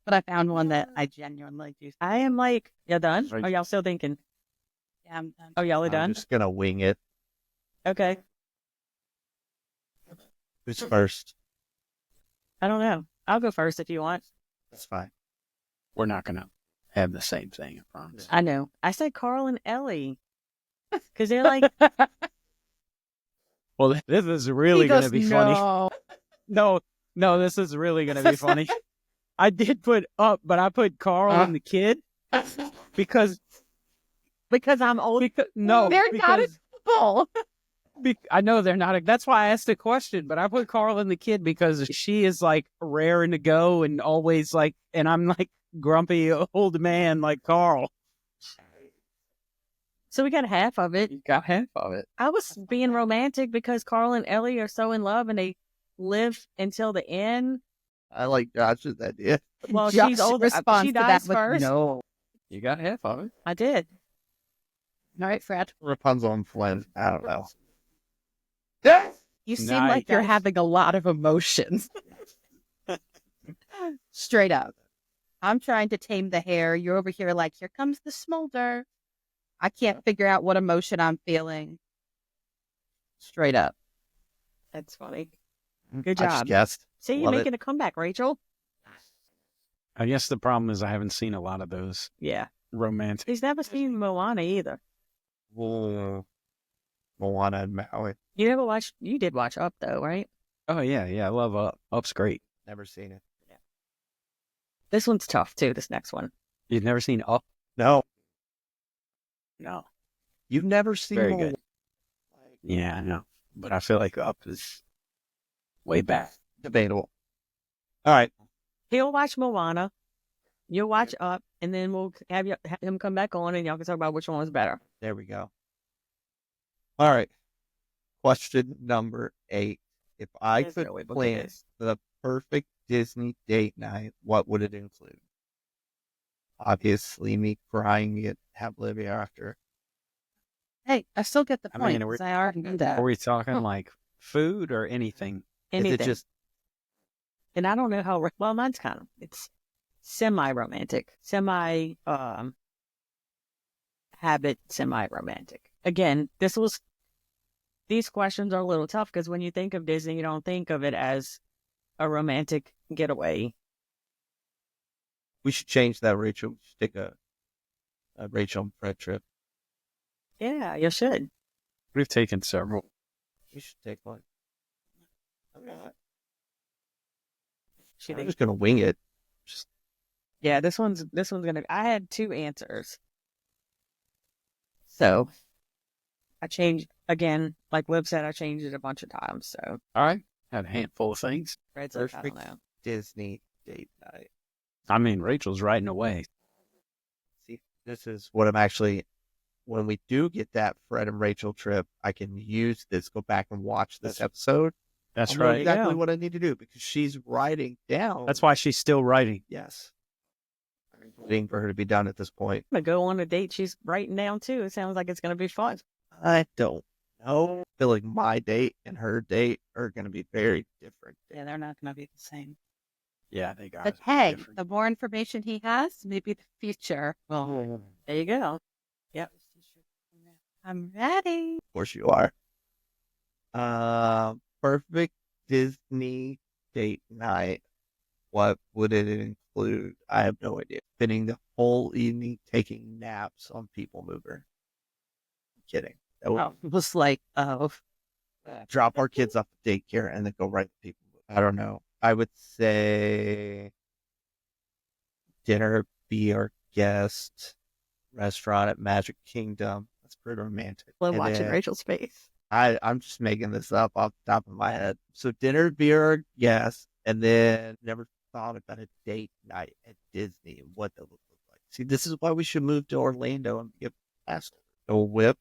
[SPEAKER 2] But I found one that I genuinely do.
[SPEAKER 4] I am like, y'all done?
[SPEAKER 3] Right.
[SPEAKER 4] Are y'all still thinking?
[SPEAKER 2] Yeah, I'm done.
[SPEAKER 4] Oh, y'all are
[SPEAKER 3] I'm
[SPEAKER 4] done?
[SPEAKER 3] just going to wing it.
[SPEAKER 4] Okay.
[SPEAKER 3] Who's first?
[SPEAKER 4] I don't know. I'll go first if you want.
[SPEAKER 3] That's fine.
[SPEAKER 1] We're not going to have the same thing, I promise.
[SPEAKER 4] I know. I said Carl and Ellie. Because they're like,
[SPEAKER 1] Well, this is really
[SPEAKER 2] He
[SPEAKER 1] going to
[SPEAKER 2] goes,
[SPEAKER 1] be funny.
[SPEAKER 2] "No."
[SPEAKER 1] No, this is really going to be funny. I did put up, but I put Carl and the kid because I'm old. No,
[SPEAKER 2] They're not a
[SPEAKER 1] because
[SPEAKER 2] couple.
[SPEAKER 1] I know they're not. That's why I asked the question. But I put Carl and the kid because she is like raring to go and always like, and I'm like grumpy old man like Carl.
[SPEAKER 4] So we got half of it.
[SPEAKER 1] You got half of it.
[SPEAKER 4] I was being romantic because Carl and Ellie are so in love and they live until the end.
[SPEAKER 3] I like Josh's idea.
[SPEAKER 4] Well,
[SPEAKER 2] Josh
[SPEAKER 4] she's older.
[SPEAKER 2] responds
[SPEAKER 4] She
[SPEAKER 2] to
[SPEAKER 4] dies
[SPEAKER 2] that with
[SPEAKER 4] first.
[SPEAKER 2] no.
[SPEAKER 1] You got half of it.
[SPEAKER 4] I did.
[SPEAKER 2] All right, Fred.
[SPEAKER 3] Rapunzel and Flynn. I don't know.
[SPEAKER 2] You seem
[SPEAKER 1] Nice.
[SPEAKER 2] like you're having a lot of emotions. Straight up. I'm trying to tame the hair. You're over here like, here comes the smolder. I can't figure out what emotion I'm feeling. Straight up.
[SPEAKER 4] That's funny. Good
[SPEAKER 3] I just
[SPEAKER 4] job.
[SPEAKER 3] guessed.
[SPEAKER 4] See, you're
[SPEAKER 3] Love it.
[SPEAKER 4] making a comeback, Rachel.
[SPEAKER 1] I guess the problem is I haven't seen a lot of those
[SPEAKER 4] Yeah.
[SPEAKER 1] romantic.
[SPEAKER 4] He's never seen Moana either.
[SPEAKER 3] Moana and Maui.
[SPEAKER 4] You did watch Up though, right?
[SPEAKER 1] Oh yeah, I love Up. Up's great.
[SPEAKER 3] Never seen it.
[SPEAKER 4] This one's tough too, this next one.
[SPEAKER 1] You've never seen Up?
[SPEAKER 3] No.
[SPEAKER 1] No.
[SPEAKER 3] You've never seen
[SPEAKER 1] Very
[SPEAKER 3] Moana.
[SPEAKER 1] good. Yeah, I know. But I feel like Up is way back.
[SPEAKER 3] Debatable. All right.
[SPEAKER 4] He'll watch Moana. You'll watch Up, and then we'll have him come back on, and y'all can talk about which one was better.
[SPEAKER 3] There we go. All right. Question number 8. If I
[SPEAKER 4] There's
[SPEAKER 3] could
[SPEAKER 4] no way book
[SPEAKER 3] plan
[SPEAKER 4] this.
[SPEAKER 3] the perfect Disney date night, what would it include? Obviously, me crying at Happily Ever After.
[SPEAKER 2] Hey, I still get the
[SPEAKER 1] I
[SPEAKER 2] point
[SPEAKER 1] mean,
[SPEAKER 2] because I already knew that.
[SPEAKER 1] Are we talking like food or anything?
[SPEAKER 4] Anything.
[SPEAKER 3] Is it just
[SPEAKER 4] And I don't know how well mine's it's semi-romantic, habit semi-romantic. Again, these questions are a little tough because when you think of Disney, you don't think of it as a romantic getaway.
[SPEAKER 3] we should change that, Rachel? We should take a Rachel and Fred trip.
[SPEAKER 4] Yeah, you should.
[SPEAKER 1] We've taken several.
[SPEAKER 3] We should take one. I'm not.
[SPEAKER 4] She
[SPEAKER 3] I'm
[SPEAKER 4] thinks,
[SPEAKER 3] just gonna wing it. Just
[SPEAKER 4] yeah, this one's gonna. I had 2 answers, so I changed again. Like Liv said, I changed it a bunch of times. So
[SPEAKER 1] All right. Had a handful of things.
[SPEAKER 4] Fred's like, I don't
[SPEAKER 3] perfect
[SPEAKER 4] know.
[SPEAKER 3] Disney date night.
[SPEAKER 1] I mean, Rachel's writing away.
[SPEAKER 3] See, this is what I'm actually. When we do get that Fred and Rachel trip, I can use this. Go back and watch this episode.
[SPEAKER 1] That's
[SPEAKER 3] I'll know
[SPEAKER 1] right.
[SPEAKER 3] exactly
[SPEAKER 4] go.
[SPEAKER 3] what I need to do because she's writing down.
[SPEAKER 1] That's why she's still writing.
[SPEAKER 3] Yes. I'm waiting for her to be done at this point.
[SPEAKER 4] I'm gonna go on a date she's writing down too. It sounds like it's gonna be fun.
[SPEAKER 3] I don't know. I feel like my date and her date are going to be very different.
[SPEAKER 2] Yeah, they're not going to be the same.
[SPEAKER 1] Yeah, they got
[SPEAKER 2] But
[SPEAKER 1] it.
[SPEAKER 2] hey,
[SPEAKER 1] Different.
[SPEAKER 2] the more information he has, maybe the future. Well,
[SPEAKER 4] There you go. Yep.
[SPEAKER 2] I'm ready.
[SPEAKER 3] Of course you are. Perfect Disney date night. What would it include? I have no idea. Spending the whole evening taking naps on People Mover. I'm kidding. That would
[SPEAKER 2] It was like,
[SPEAKER 3] drop our kids off at daycare and then go right to People Mover. I don't know. I would say dinner, be our guest, restaurant at Magic Kingdom. That's pretty romantic.
[SPEAKER 4] Love
[SPEAKER 3] And
[SPEAKER 4] watching
[SPEAKER 3] then-
[SPEAKER 4] Rachel's face.
[SPEAKER 3] I'm just making this up off the top of my head. So dinner, beer, yes, and then never thought about a date night at Disney and what that would look like. See, this is why we should move to Orlando and get past a whip,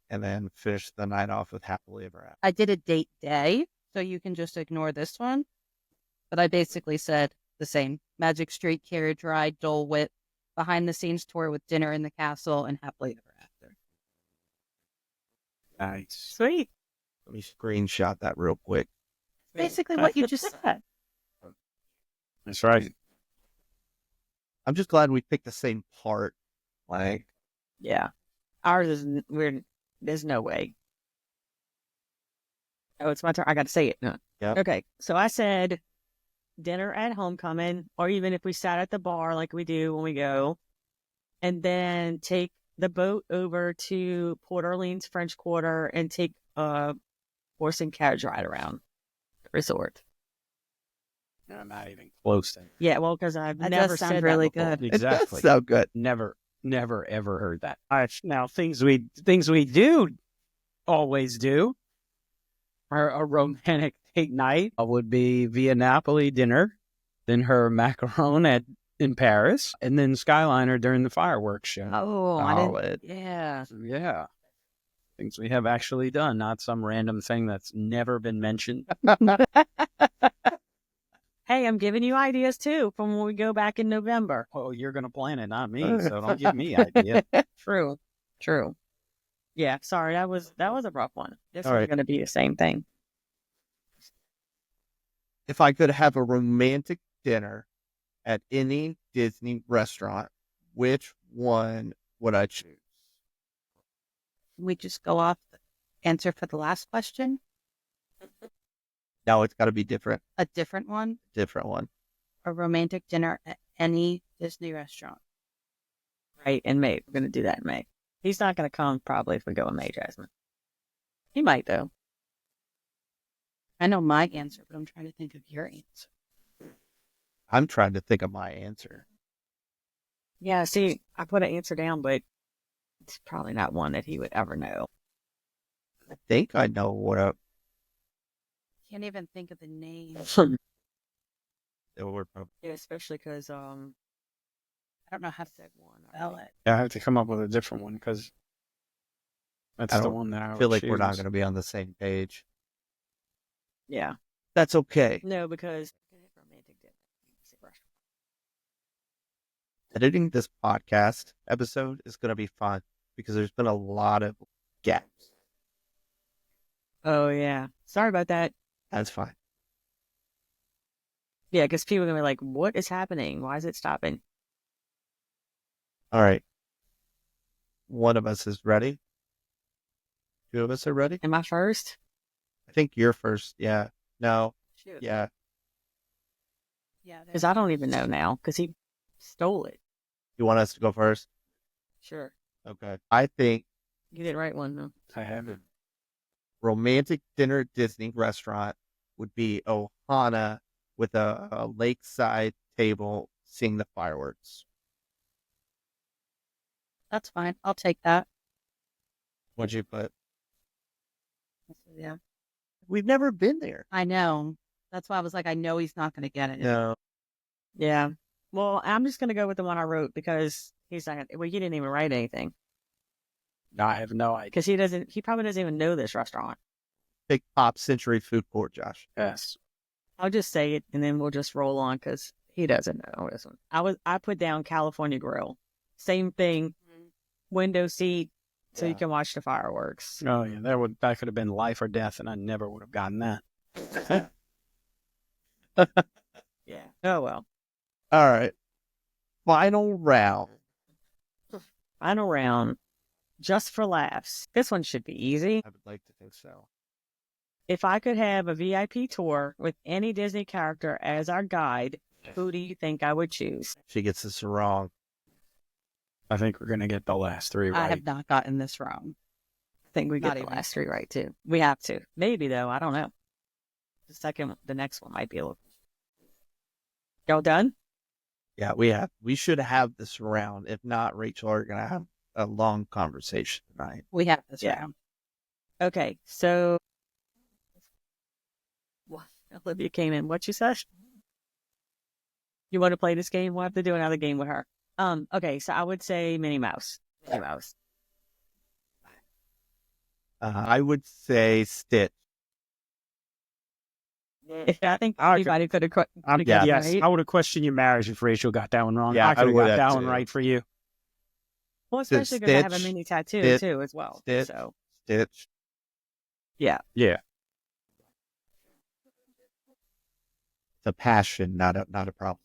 [SPEAKER 3] and then finish the night off with Happily Ever After.
[SPEAKER 2] I did a date day, so you can just ignore this one. But I basically said the same. Magic Street carriage ride, Dole Whip, behind the scenes tour with dinner in the castle, and Happily Ever After.
[SPEAKER 1] Nice.
[SPEAKER 4] Sweet.
[SPEAKER 3] Let me screenshot that real quick.
[SPEAKER 2] Basically what you just said.
[SPEAKER 1] That's right.
[SPEAKER 3] I'm just glad we picked the same part. Like,
[SPEAKER 4] Yeah. Ours is there's no way. Oh, it's my turn. I got to say it. No.
[SPEAKER 3] Yep.
[SPEAKER 4] Okay. So I said dinner at homecoming, or even if we sat at the bar like we do when we go, and then take the boat over to Port Orleans French Quarter and take a horse and carriage ride around the resort.
[SPEAKER 1] I'm not even close to it.
[SPEAKER 4] Yeah, well, because I've
[SPEAKER 2] That
[SPEAKER 4] never
[SPEAKER 2] does sound
[SPEAKER 4] said
[SPEAKER 2] really
[SPEAKER 4] that before.
[SPEAKER 2] good.
[SPEAKER 3] it does
[SPEAKER 1] Exactly.
[SPEAKER 3] sound good.
[SPEAKER 1] Never, ever heard that. All right, now things we do always do. A romantic date night would be via Napoli dinner, then her macaron in Paris, and then Skyliner during the fireworks show.
[SPEAKER 2] Oh, I
[SPEAKER 3] Solid.
[SPEAKER 2] didn't. Yeah.
[SPEAKER 1] Yeah, things we have actually done, not some random thing that's never been mentioned.
[SPEAKER 4] Hey, I'm giving you ideas too from when we go back in November.
[SPEAKER 1] Well, you're gonna plan it, not me, so don't give me idea.
[SPEAKER 4] True. Yeah, sorry, that was a rough one. This
[SPEAKER 3] All
[SPEAKER 4] one's
[SPEAKER 3] right.
[SPEAKER 4] going to be the same thing.
[SPEAKER 3] If I could have a romantic dinner at any Disney restaurant, which one would I choose?
[SPEAKER 2] We just go off the answer for the last question.
[SPEAKER 3] No, it's got to be different.
[SPEAKER 2] A different one.
[SPEAKER 3] Different one.
[SPEAKER 2] A romantic dinner at any Disney restaurant.
[SPEAKER 4] Right, in May. We're going to do that in May. He's not going to come probably if we go in May, Jasmine. He might, though.
[SPEAKER 2] I know my answer, but I'm trying to think of your answer.
[SPEAKER 3] I'm trying to think of my answer.
[SPEAKER 4] Yeah, see, I put an answer down, but it's probably not one that he would ever know.
[SPEAKER 3] I think I know what
[SPEAKER 2] Can't even think of the name.
[SPEAKER 3] we're probably.
[SPEAKER 4] Yeah, especially because
[SPEAKER 2] don't know how to spell it.
[SPEAKER 1] Yeah, I have to come up with a different one because that's
[SPEAKER 3] I
[SPEAKER 1] the
[SPEAKER 3] don't
[SPEAKER 1] one that I
[SPEAKER 3] feel
[SPEAKER 1] would
[SPEAKER 3] like we're not
[SPEAKER 1] choose.
[SPEAKER 3] going to be on the same page.
[SPEAKER 4] Yeah.
[SPEAKER 3] That's okay.
[SPEAKER 4] No, because romantic dinner.
[SPEAKER 3] Editing this podcast episode is going to be fun because there's been a lot of gaps.
[SPEAKER 4] Oh, yeah. Sorry about that.
[SPEAKER 3] That's fine.
[SPEAKER 4] Yeah, because people are going to be like, what is happening? Why is it stopping?
[SPEAKER 3] All right. One of us is ready. Two of us are ready.
[SPEAKER 4] Am I first?
[SPEAKER 3] I think you're first. Yeah. No.
[SPEAKER 4] Shoot.
[SPEAKER 3] Yeah.
[SPEAKER 2] Yeah.
[SPEAKER 4] Because I don't even know now because he stole it.
[SPEAKER 3] You want us to go first?
[SPEAKER 4] Sure.
[SPEAKER 3] Okay. I think
[SPEAKER 4] You did right one, though.
[SPEAKER 1] I haven't.
[SPEAKER 3] romantic dinner at Disney restaurant would be Ohana with a lakeside table seeing the fireworks.
[SPEAKER 2] That's fine. I'll take that.
[SPEAKER 3] What'd you put?
[SPEAKER 2] Yeah.
[SPEAKER 3] We've never been there.
[SPEAKER 2] I know. That's why I was like, I know he's not going to get it.
[SPEAKER 3] No.
[SPEAKER 4] Yeah. Well, I'm just going to go with the one I wrote because he's not, well, you didn't even write anything.
[SPEAKER 1] No, I have no idea.
[SPEAKER 4] Because he probably doesn't even know this restaurant.
[SPEAKER 3] Big Pop Century Food Court, Josh.
[SPEAKER 1] Yes.
[SPEAKER 4] I'll just say it and then we'll just roll on because he doesn't know this one. I put down California Grill. Same thing. Window seat so you can watch the fireworks.
[SPEAKER 1] Oh yeah, that could have been life or death, and I never would have gotten that.
[SPEAKER 4] Yeah. Oh, well.
[SPEAKER 3] All right. Final round.
[SPEAKER 4] Final round. Just for laughs. This one should be easy.
[SPEAKER 3] I would like to think so.
[SPEAKER 4] If I could have a VIP tour with any Disney character as our guide, who do you think I would choose?
[SPEAKER 3] She gets this wrong.
[SPEAKER 1] I think we're gonna get the last three right.
[SPEAKER 2] I have not gotten this wrong.
[SPEAKER 4] I think we
[SPEAKER 2] Not
[SPEAKER 4] get the
[SPEAKER 2] even.
[SPEAKER 4] last three right, too. We have to. Maybe, though. I don't know. The next one might be a little... Y'all done?
[SPEAKER 3] Yeah, we should have this round. If not, Rachel are gonna have a long conversation tonight.
[SPEAKER 2] We have this
[SPEAKER 4] Yeah.
[SPEAKER 2] round.
[SPEAKER 4] Okay, so... What? Olivia came in. What you said? You want to play this game? We'll have to do another game with her. Okay, so I would say Minnie Mouse. Minnie Mouse.
[SPEAKER 3] I would say Stitch.
[SPEAKER 4] I think everybody could have
[SPEAKER 3] yeah.
[SPEAKER 1] Yes,
[SPEAKER 4] right?
[SPEAKER 1] I would have questioned your marriage if Rachel got that one wrong.
[SPEAKER 3] Yeah,
[SPEAKER 1] I could
[SPEAKER 3] I
[SPEAKER 1] have
[SPEAKER 3] would
[SPEAKER 1] got
[SPEAKER 3] have
[SPEAKER 1] that one
[SPEAKER 3] too.
[SPEAKER 1] right for you.
[SPEAKER 4] Well, especially because I have a
[SPEAKER 3] Stitch,
[SPEAKER 4] mini tattoo
[SPEAKER 3] Stitch,
[SPEAKER 4] too as well.
[SPEAKER 3] Stitch.
[SPEAKER 4] So
[SPEAKER 3] Stitch.
[SPEAKER 4] yeah.
[SPEAKER 1] Yeah.
[SPEAKER 3] It's a passion, not a problem.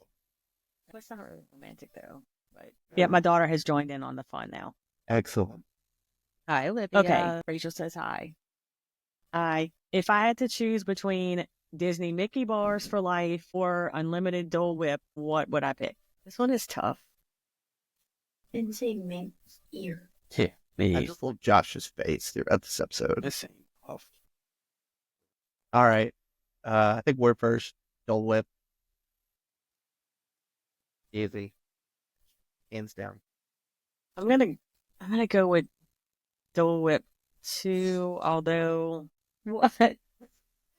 [SPEAKER 4] Well, it's not really romantic though. But yeah, my daughter has joined in on the fun now.
[SPEAKER 3] Excellent.
[SPEAKER 2] Hi, Olivia.
[SPEAKER 4] Okay, Rachel says hi. Hi. If I had to choose between Disney Mickey bars for life or unlimited Dole Whip, what would I pick? This one is tough.
[SPEAKER 5] Didn't say Mink's ear.
[SPEAKER 1] Yeah.
[SPEAKER 3] I
[SPEAKER 1] Me.
[SPEAKER 3] just love Josh's face throughout this episode.
[SPEAKER 1] This ain't tough.
[SPEAKER 3] All right. I think we're first. Dole Whip. Easy. Hands down.
[SPEAKER 4] I'm gonna go with Dole Whip too, although
[SPEAKER 2] What?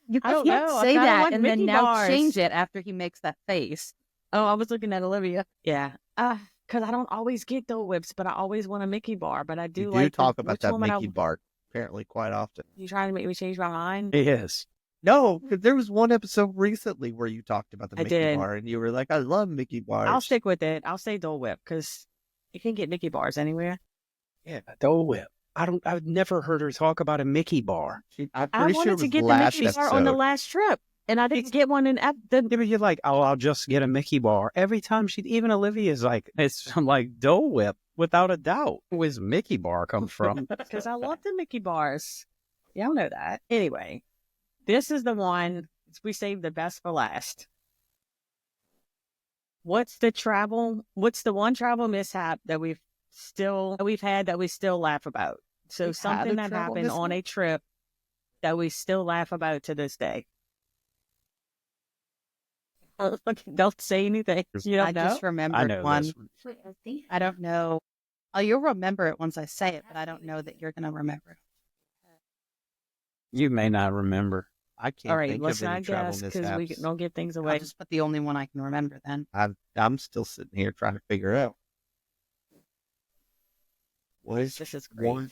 [SPEAKER 2] You
[SPEAKER 4] I don't
[SPEAKER 2] can't
[SPEAKER 4] know. I
[SPEAKER 2] say
[SPEAKER 4] kinda
[SPEAKER 2] that
[SPEAKER 4] want
[SPEAKER 2] and
[SPEAKER 4] Mickey
[SPEAKER 2] then now
[SPEAKER 4] bars.
[SPEAKER 2] change it after he makes that face.
[SPEAKER 4] oh, I was looking at Olivia. Yeah. Because I don't always get Dole Whips, but I always want a Mickey bar. But I do
[SPEAKER 3] You
[SPEAKER 4] like
[SPEAKER 3] talk about
[SPEAKER 4] which
[SPEAKER 3] that
[SPEAKER 4] one would
[SPEAKER 3] Mickey bar apparently quite often.
[SPEAKER 4] You trying to make me change my mind?
[SPEAKER 1] He is.
[SPEAKER 3] No, because there was one episode recently where you talked about the
[SPEAKER 4] I
[SPEAKER 3] Mickey
[SPEAKER 4] did.
[SPEAKER 3] bar and you were like, I love Mickey bars.
[SPEAKER 4] I'll stick with it. I'll say Dole Whip because you can get Mickey bars anywhere.
[SPEAKER 1] Yeah, Dole Whip. I've never heard her talk about a Mickey bar.
[SPEAKER 3] I'm
[SPEAKER 4] I
[SPEAKER 3] pretty sure it
[SPEAKER 4] wanted
[SPEAKER 3] was
[SPEAKER 4] to get the
[SPEAKER 3] last
[SPEAKER 4] Mickey
[SPEAKER 3] episode.
[SPEAKER 4] bar on the last trip, and I didn't get one.
[SPEAKER 1] Yeah, but you're like, oh, I'll just get a Mickey bar. Every time even Olivia's like, I'm like, Dole Whip, without a doubt. Where's Mickey bar come from?
[SPEAKER 4] because I love the Mickey bars. Y'all know that. Anyway, this is the one we saved the best for last. What's the one travel mishap that we've had that we still laugh about? So
[SPEAKER 3] We've had
[SPEAKER 4] something
[SPEAKER 3] a
[SPEAKER 4] that
[SPEAKER 3] travel
[SPEAKER 4] happened on
[SPEAKER 3] mishap?
[SPEAKER 4] a trip that we still laugh about to this day. Don't say anything. You don't
[SPEAKER 2] I
[SPEAKER 4] know?
[SPEAKER 2] just
[SPEAKER 1] I
[SPEAKER 2] remembered
[SPEAKER 1] know
[SPEAKER 2] one.
[SPEAKER 1] this one.
[SPEAKER 5] Wait, I think
[SPEAKER 2] I don't know. Oh, you'll remember it once I say it, but I don't know that you're going to remember it.
[SPEAKER 1] You may not remember.
[SPEAKER 3] I can't
[SPEAKER 4] All right,
[SPEAKER 3] think
[SPEAKER 4] let's
[SPEAKER 3] of any
[SPEAKER 4] not
[SPEAKER 3] travel
[SPEAKER 4] guess because
[SPEAKER 3] mishaps.
[SPEAKER 4] don't give things
[SPEAKER 2] I'll
[SPEAKER 4] away.
[SPEAKER 2] just put the only one I can remember then.
[SPEAKER 3] I'm still sitting here trying to figure out. Was
[SPEAKER 4] This is great.
[SPEAKER 3] one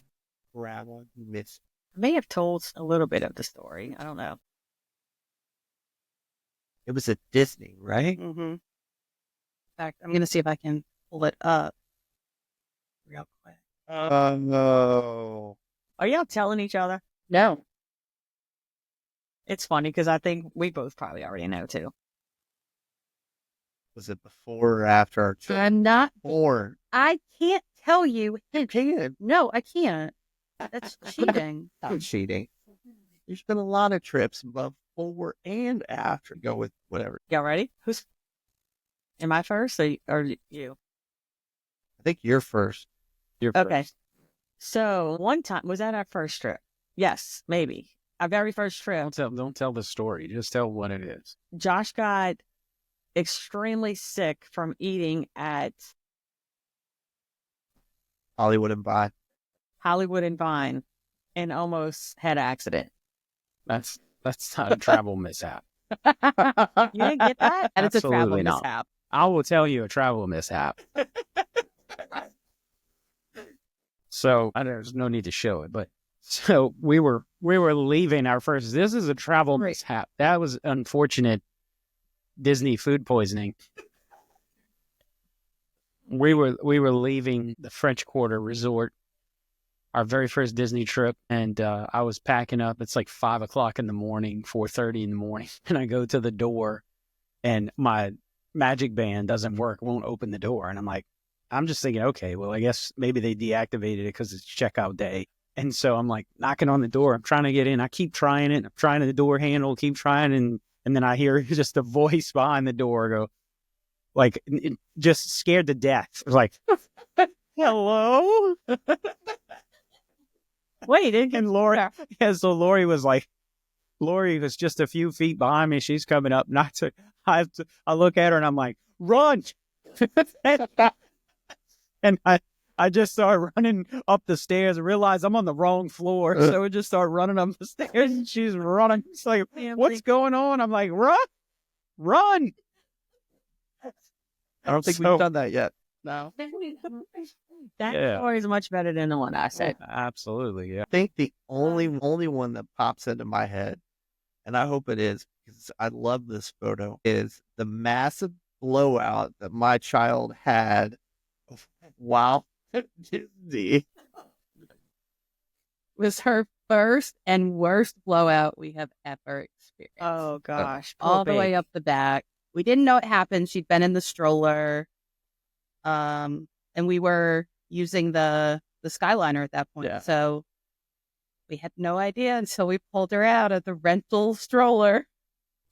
[SPEAKER 3] travel miss?
[SPEAKER 4] I may have told a little bit of the story. I don't know.
[SPEAKER 3] It was at Disney, right?
[SPEAKER 2] Mm-hmm. In fact, I'm going to see if I can pull it up real quick.
[SPEAKER 3] No.
[SPEAKER 4] Are y'all telling each other?
[SPEAKER 2] No.
[SPEAKER 4] It's funny because I think we both probably already know too.
[SPEAKER 3] Was it before or after our trip?
[SPEAKER 2] I'm not.
[SPEAKER 3] Before.
[SPEAKER 2] I can't tell you.
[SPEAKER 3] You can.
[SPEAKER 2] No, I can't. That's cheating.
[SPEAKER 3] Not cheating. There's been a lot of trips before and after. Go with whatever.
[SPEAKER 4] Y'all ready? Am I first or you?
[SPEAKER 3] I think you're first.
[SPEAKER 1] You're
[SPEAKER 4] Okay.
[SPEAKER 1] first.
[SPEAKER 4] So one time, was that our first trip? Yes, maybe. Our very first trip.
[SPEAKER 1] Don't tell the story. Just tell what it is.
[SPEAKER 4] Josh got extremely sick from eating at
[SPEAKER 3] Hollywood and Vine.
[SPEAKER 4] Hollywood and Vine and almost had an accident.
[SPEAKER 1] That's not a travel mishap.
[SPEAKER 4] You didn't get that?
[SPEAKER 2] And it's a travel
[SPEAKER 1] Absolutely not.
[SPEAKER 2] mishap.
[SPEAKER 1] I will tell you a travel mishap. So there's no need to show it, but so we were leaving our first. This is a travel mishap. That was unfortunate. Disney food poisoning. We were leaving the French Quarter Resort, our very first Disney trip, and I was packing up. It's like 5 o'clock in the morning, 4:30 in the morning, and I go to the door, and my magic band doesn't work, won't open the door, and I'm just thinking, okay, well, I guess maybe they deactivated it because it's checkout day, and so I'm like knocking on the door. I'm trying to get in. I keep trying it. I'm trying the door handle, keep trying, and then I hear just a voice behind the door go, like, it just scared to death. It was like, hello?
[SPEAKER 4] Wait,
[SPEAKER 1] And Lori, yeah, so Lori was just a few feet behind me. She's coming up. I look at her and I'm like, run. And I just start running up the stairs and realize I'm on the wrong floor. So I just start running up the stairs and she's running. It's like, what's going on? I'm like, run.
[SPEAKER 3] I don't think
[SPEAKER 1] So-
[SPEAKER 3] we've done that yet.
[SPEAKER 2] No.
[SPEAKER 4] that
[SPEAKER 1] Yeah.
[SPEAKER 4] story is much better than the one I said.
[SPEAKER 1] Absolutely, yeah.
[SPEAKER 3] I think the only one that pops into my head, and I hope it is because I love this photo, is the massive blowout that my child had while at Disney.
[SPEAKER 2] Was her first and worst blowout we have ever experienced.
[SPEAKER 4] Oh gosh,
[SPEAKER 2] All the way up the back. We didn't know it happened. She'd been in the stroller. And we were using the Skyliner at that point.
[SPEAKER 3] Yeah.
[SPEAKER 2] So we had no idea until we pulled her out of the rental stroller.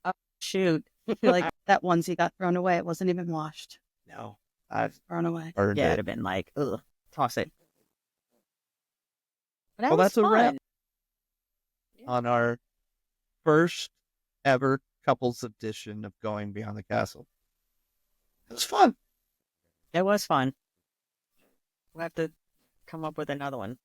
[SPEAKER 2] Oh, shoot. I feel like that onesie got thrown away. It wasn't even washed.
[SPEAKER 3] No, I've
[SPEAKER 2] Thrown away.
[SPEAKER 3] burned
[SPEAKER 4] Yeah, it'd
[SPEAKER 3] it.
[SPEAKER 4] have been like, ugh, toss it. But that
[SPEAKER 3] Well,
[SPEAKER 4] was
[SPEAKER 3] that's a wrap.
[SPEAKER 4] fun.
[SPEAKER 3] On our first ever couples edition of Going Beyond the Castle. It was fun.
[SPEAKER 4] It was fun. We'll have to come up with another one.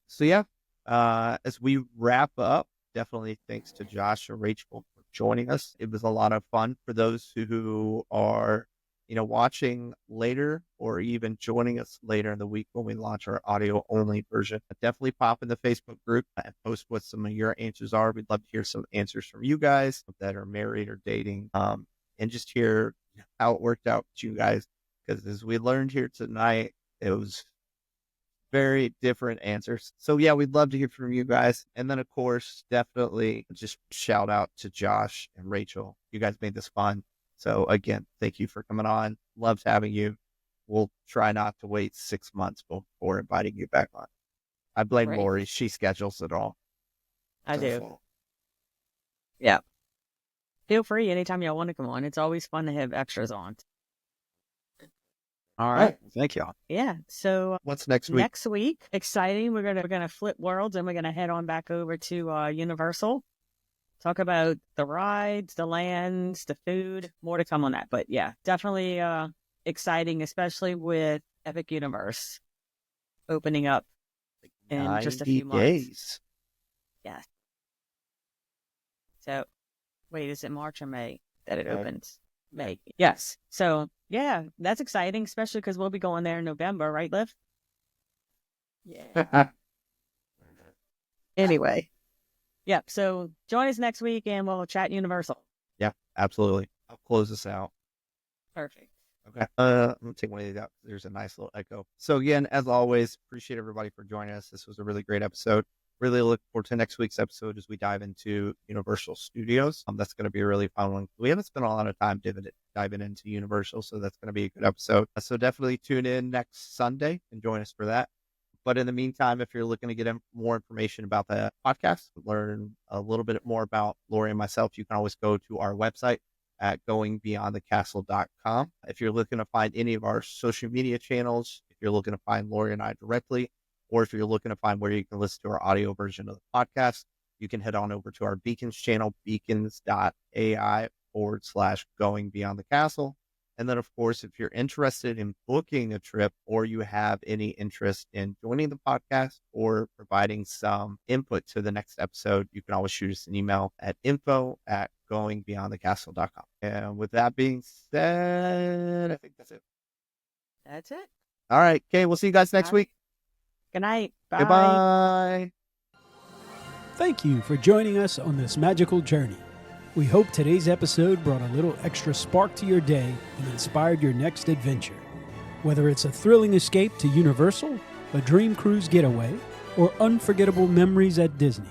[SPEAKER 3] So yeah, as we wrap up, definitely thanks to Josh and Rachel for joining us. It was a lot of fun. For those who are, watching later or even joining us later in the week when we launch our audio only version, definitely pop in the Facebook group and post what some of your answers are. We'd love to hear some answers from you guys that are married or dating, and just hear how it worked out with you guys. Because as we learned here tonight, it was very different answers. So yeah, we'd love to hear from you guys. And then of course, definitely just shout out to Josh and Rachel. You guys made this fun. So again, thank you for coming on. Loved having you. We'll try not to wait 6 months before inviting you back on. I blame
[SPEAKER 4] Great.
[SPEAKER 3] Lori. She schedules it all.
[SPEAKER 4] I
[SPEAKER 3] It's her
[SPEAKER 4] do.
[SPEAKER 3] fault.
[SPEAKER 4] Yeah. Feel free anytime y'all want to come on. It's always fun to have extras on.
[SPEAKER 1] All right. Thank y'all.
[SPEAKER 4] Yeah. So
[SPEAKER 3] What's next week?
[SPEAKER 4] next week, exciting. We're gonna flip worlds and we're gonna head on back over to Universal. Talk about the rides, the lands, the food. More to come on that. But yeah, definitely exciting, especially with Epic Universe opening up in just a few
[SPEAKER 3] 90
[SPEAKER 4] months.
[SPEAKER 3] days.
[SPEAKER 4] Yeah. So, wait, is it March or May that it
[SPEAKER 3] May.
[SPEAKER 4] opens? May. Yes. So, yeah, that's exciting, especially because we'll be going there in November, right, Liv? Yeah.
[SPEAKER 2] Anyway,
[SPEAKER 4] Yep. So join us next week and we'll chat Universal.
[SPEAKER 3] Yeah, absolutely. I'll close this out.
[SPEAKER 4] Perfect.
[SPEAKER 3] Okay. I'm gonna take one of these out. There's a nice little echo. So again, as always, appreciate everybody for joining us. This was a really great episode. Really look forward to next week's episode as we dive into Universal Studios. That's going to be a really fun one. We haven't spent a lot of time diving into Universal, so that's going to be a good episode. So definitely tune in next Sunday and join us for that. But in the meantime, if you're looking to get more information about the podcast, learn a little bit more about Lori and myself, you can always go to our website at goingbeyondthecastle.com. If you're looking to find any of our social media channels, if you're looking to find Lori and I directly, or if you're looking to find where you can listen to our audio version of the podcast, you can head on over to our Beacons channel, beacons.ai/going beyond the castle. And then, of course, if you're interested in booking a trip or you have any interest in joining the podcast or providing some input to the next episode, you can always shoot us an email at info@goingbeyondthecastle.com. And with that being said, I think that's it.
[SPEAKER 4] That's it.
[SPEAKER 3] All right. Okay. We'll see you guys next
[SPEAKER 4] All right.
[SPEAKER 3] week.
[SPEAKER 4] Good night. Bye.
[SPEAKER 3] Goodbye.
[SPEAKER 6] Thank you for joining us on this magical journey. We hope today's episode brought a little extra spark to your day and inspired your next adventure. Whether it's a thrilling escape to Universal, a dream cruise getaway, or unforgettable memories at Disney.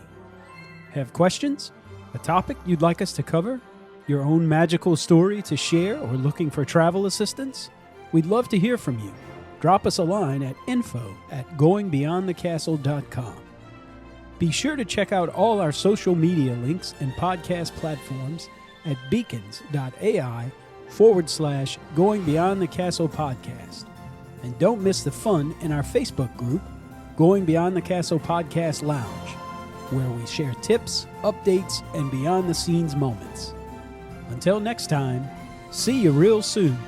[SPEAKER 6] Have questions? A topic you'd like us to cover? Your own magical story to share or looking for travel assistance? We'd love to hear from you. Drop us a line at info@goingbeyondthecastle.com. Be sure to check out all our social media links and podcast platforms at beacons.ai/Going Beyond the Castle podcast. And don't miss the fun in our Facebook group, Going Beyond the Castle Podcast Lounge, where we share tips, updates, and behind the scenes moments. Until next time, see you real soon.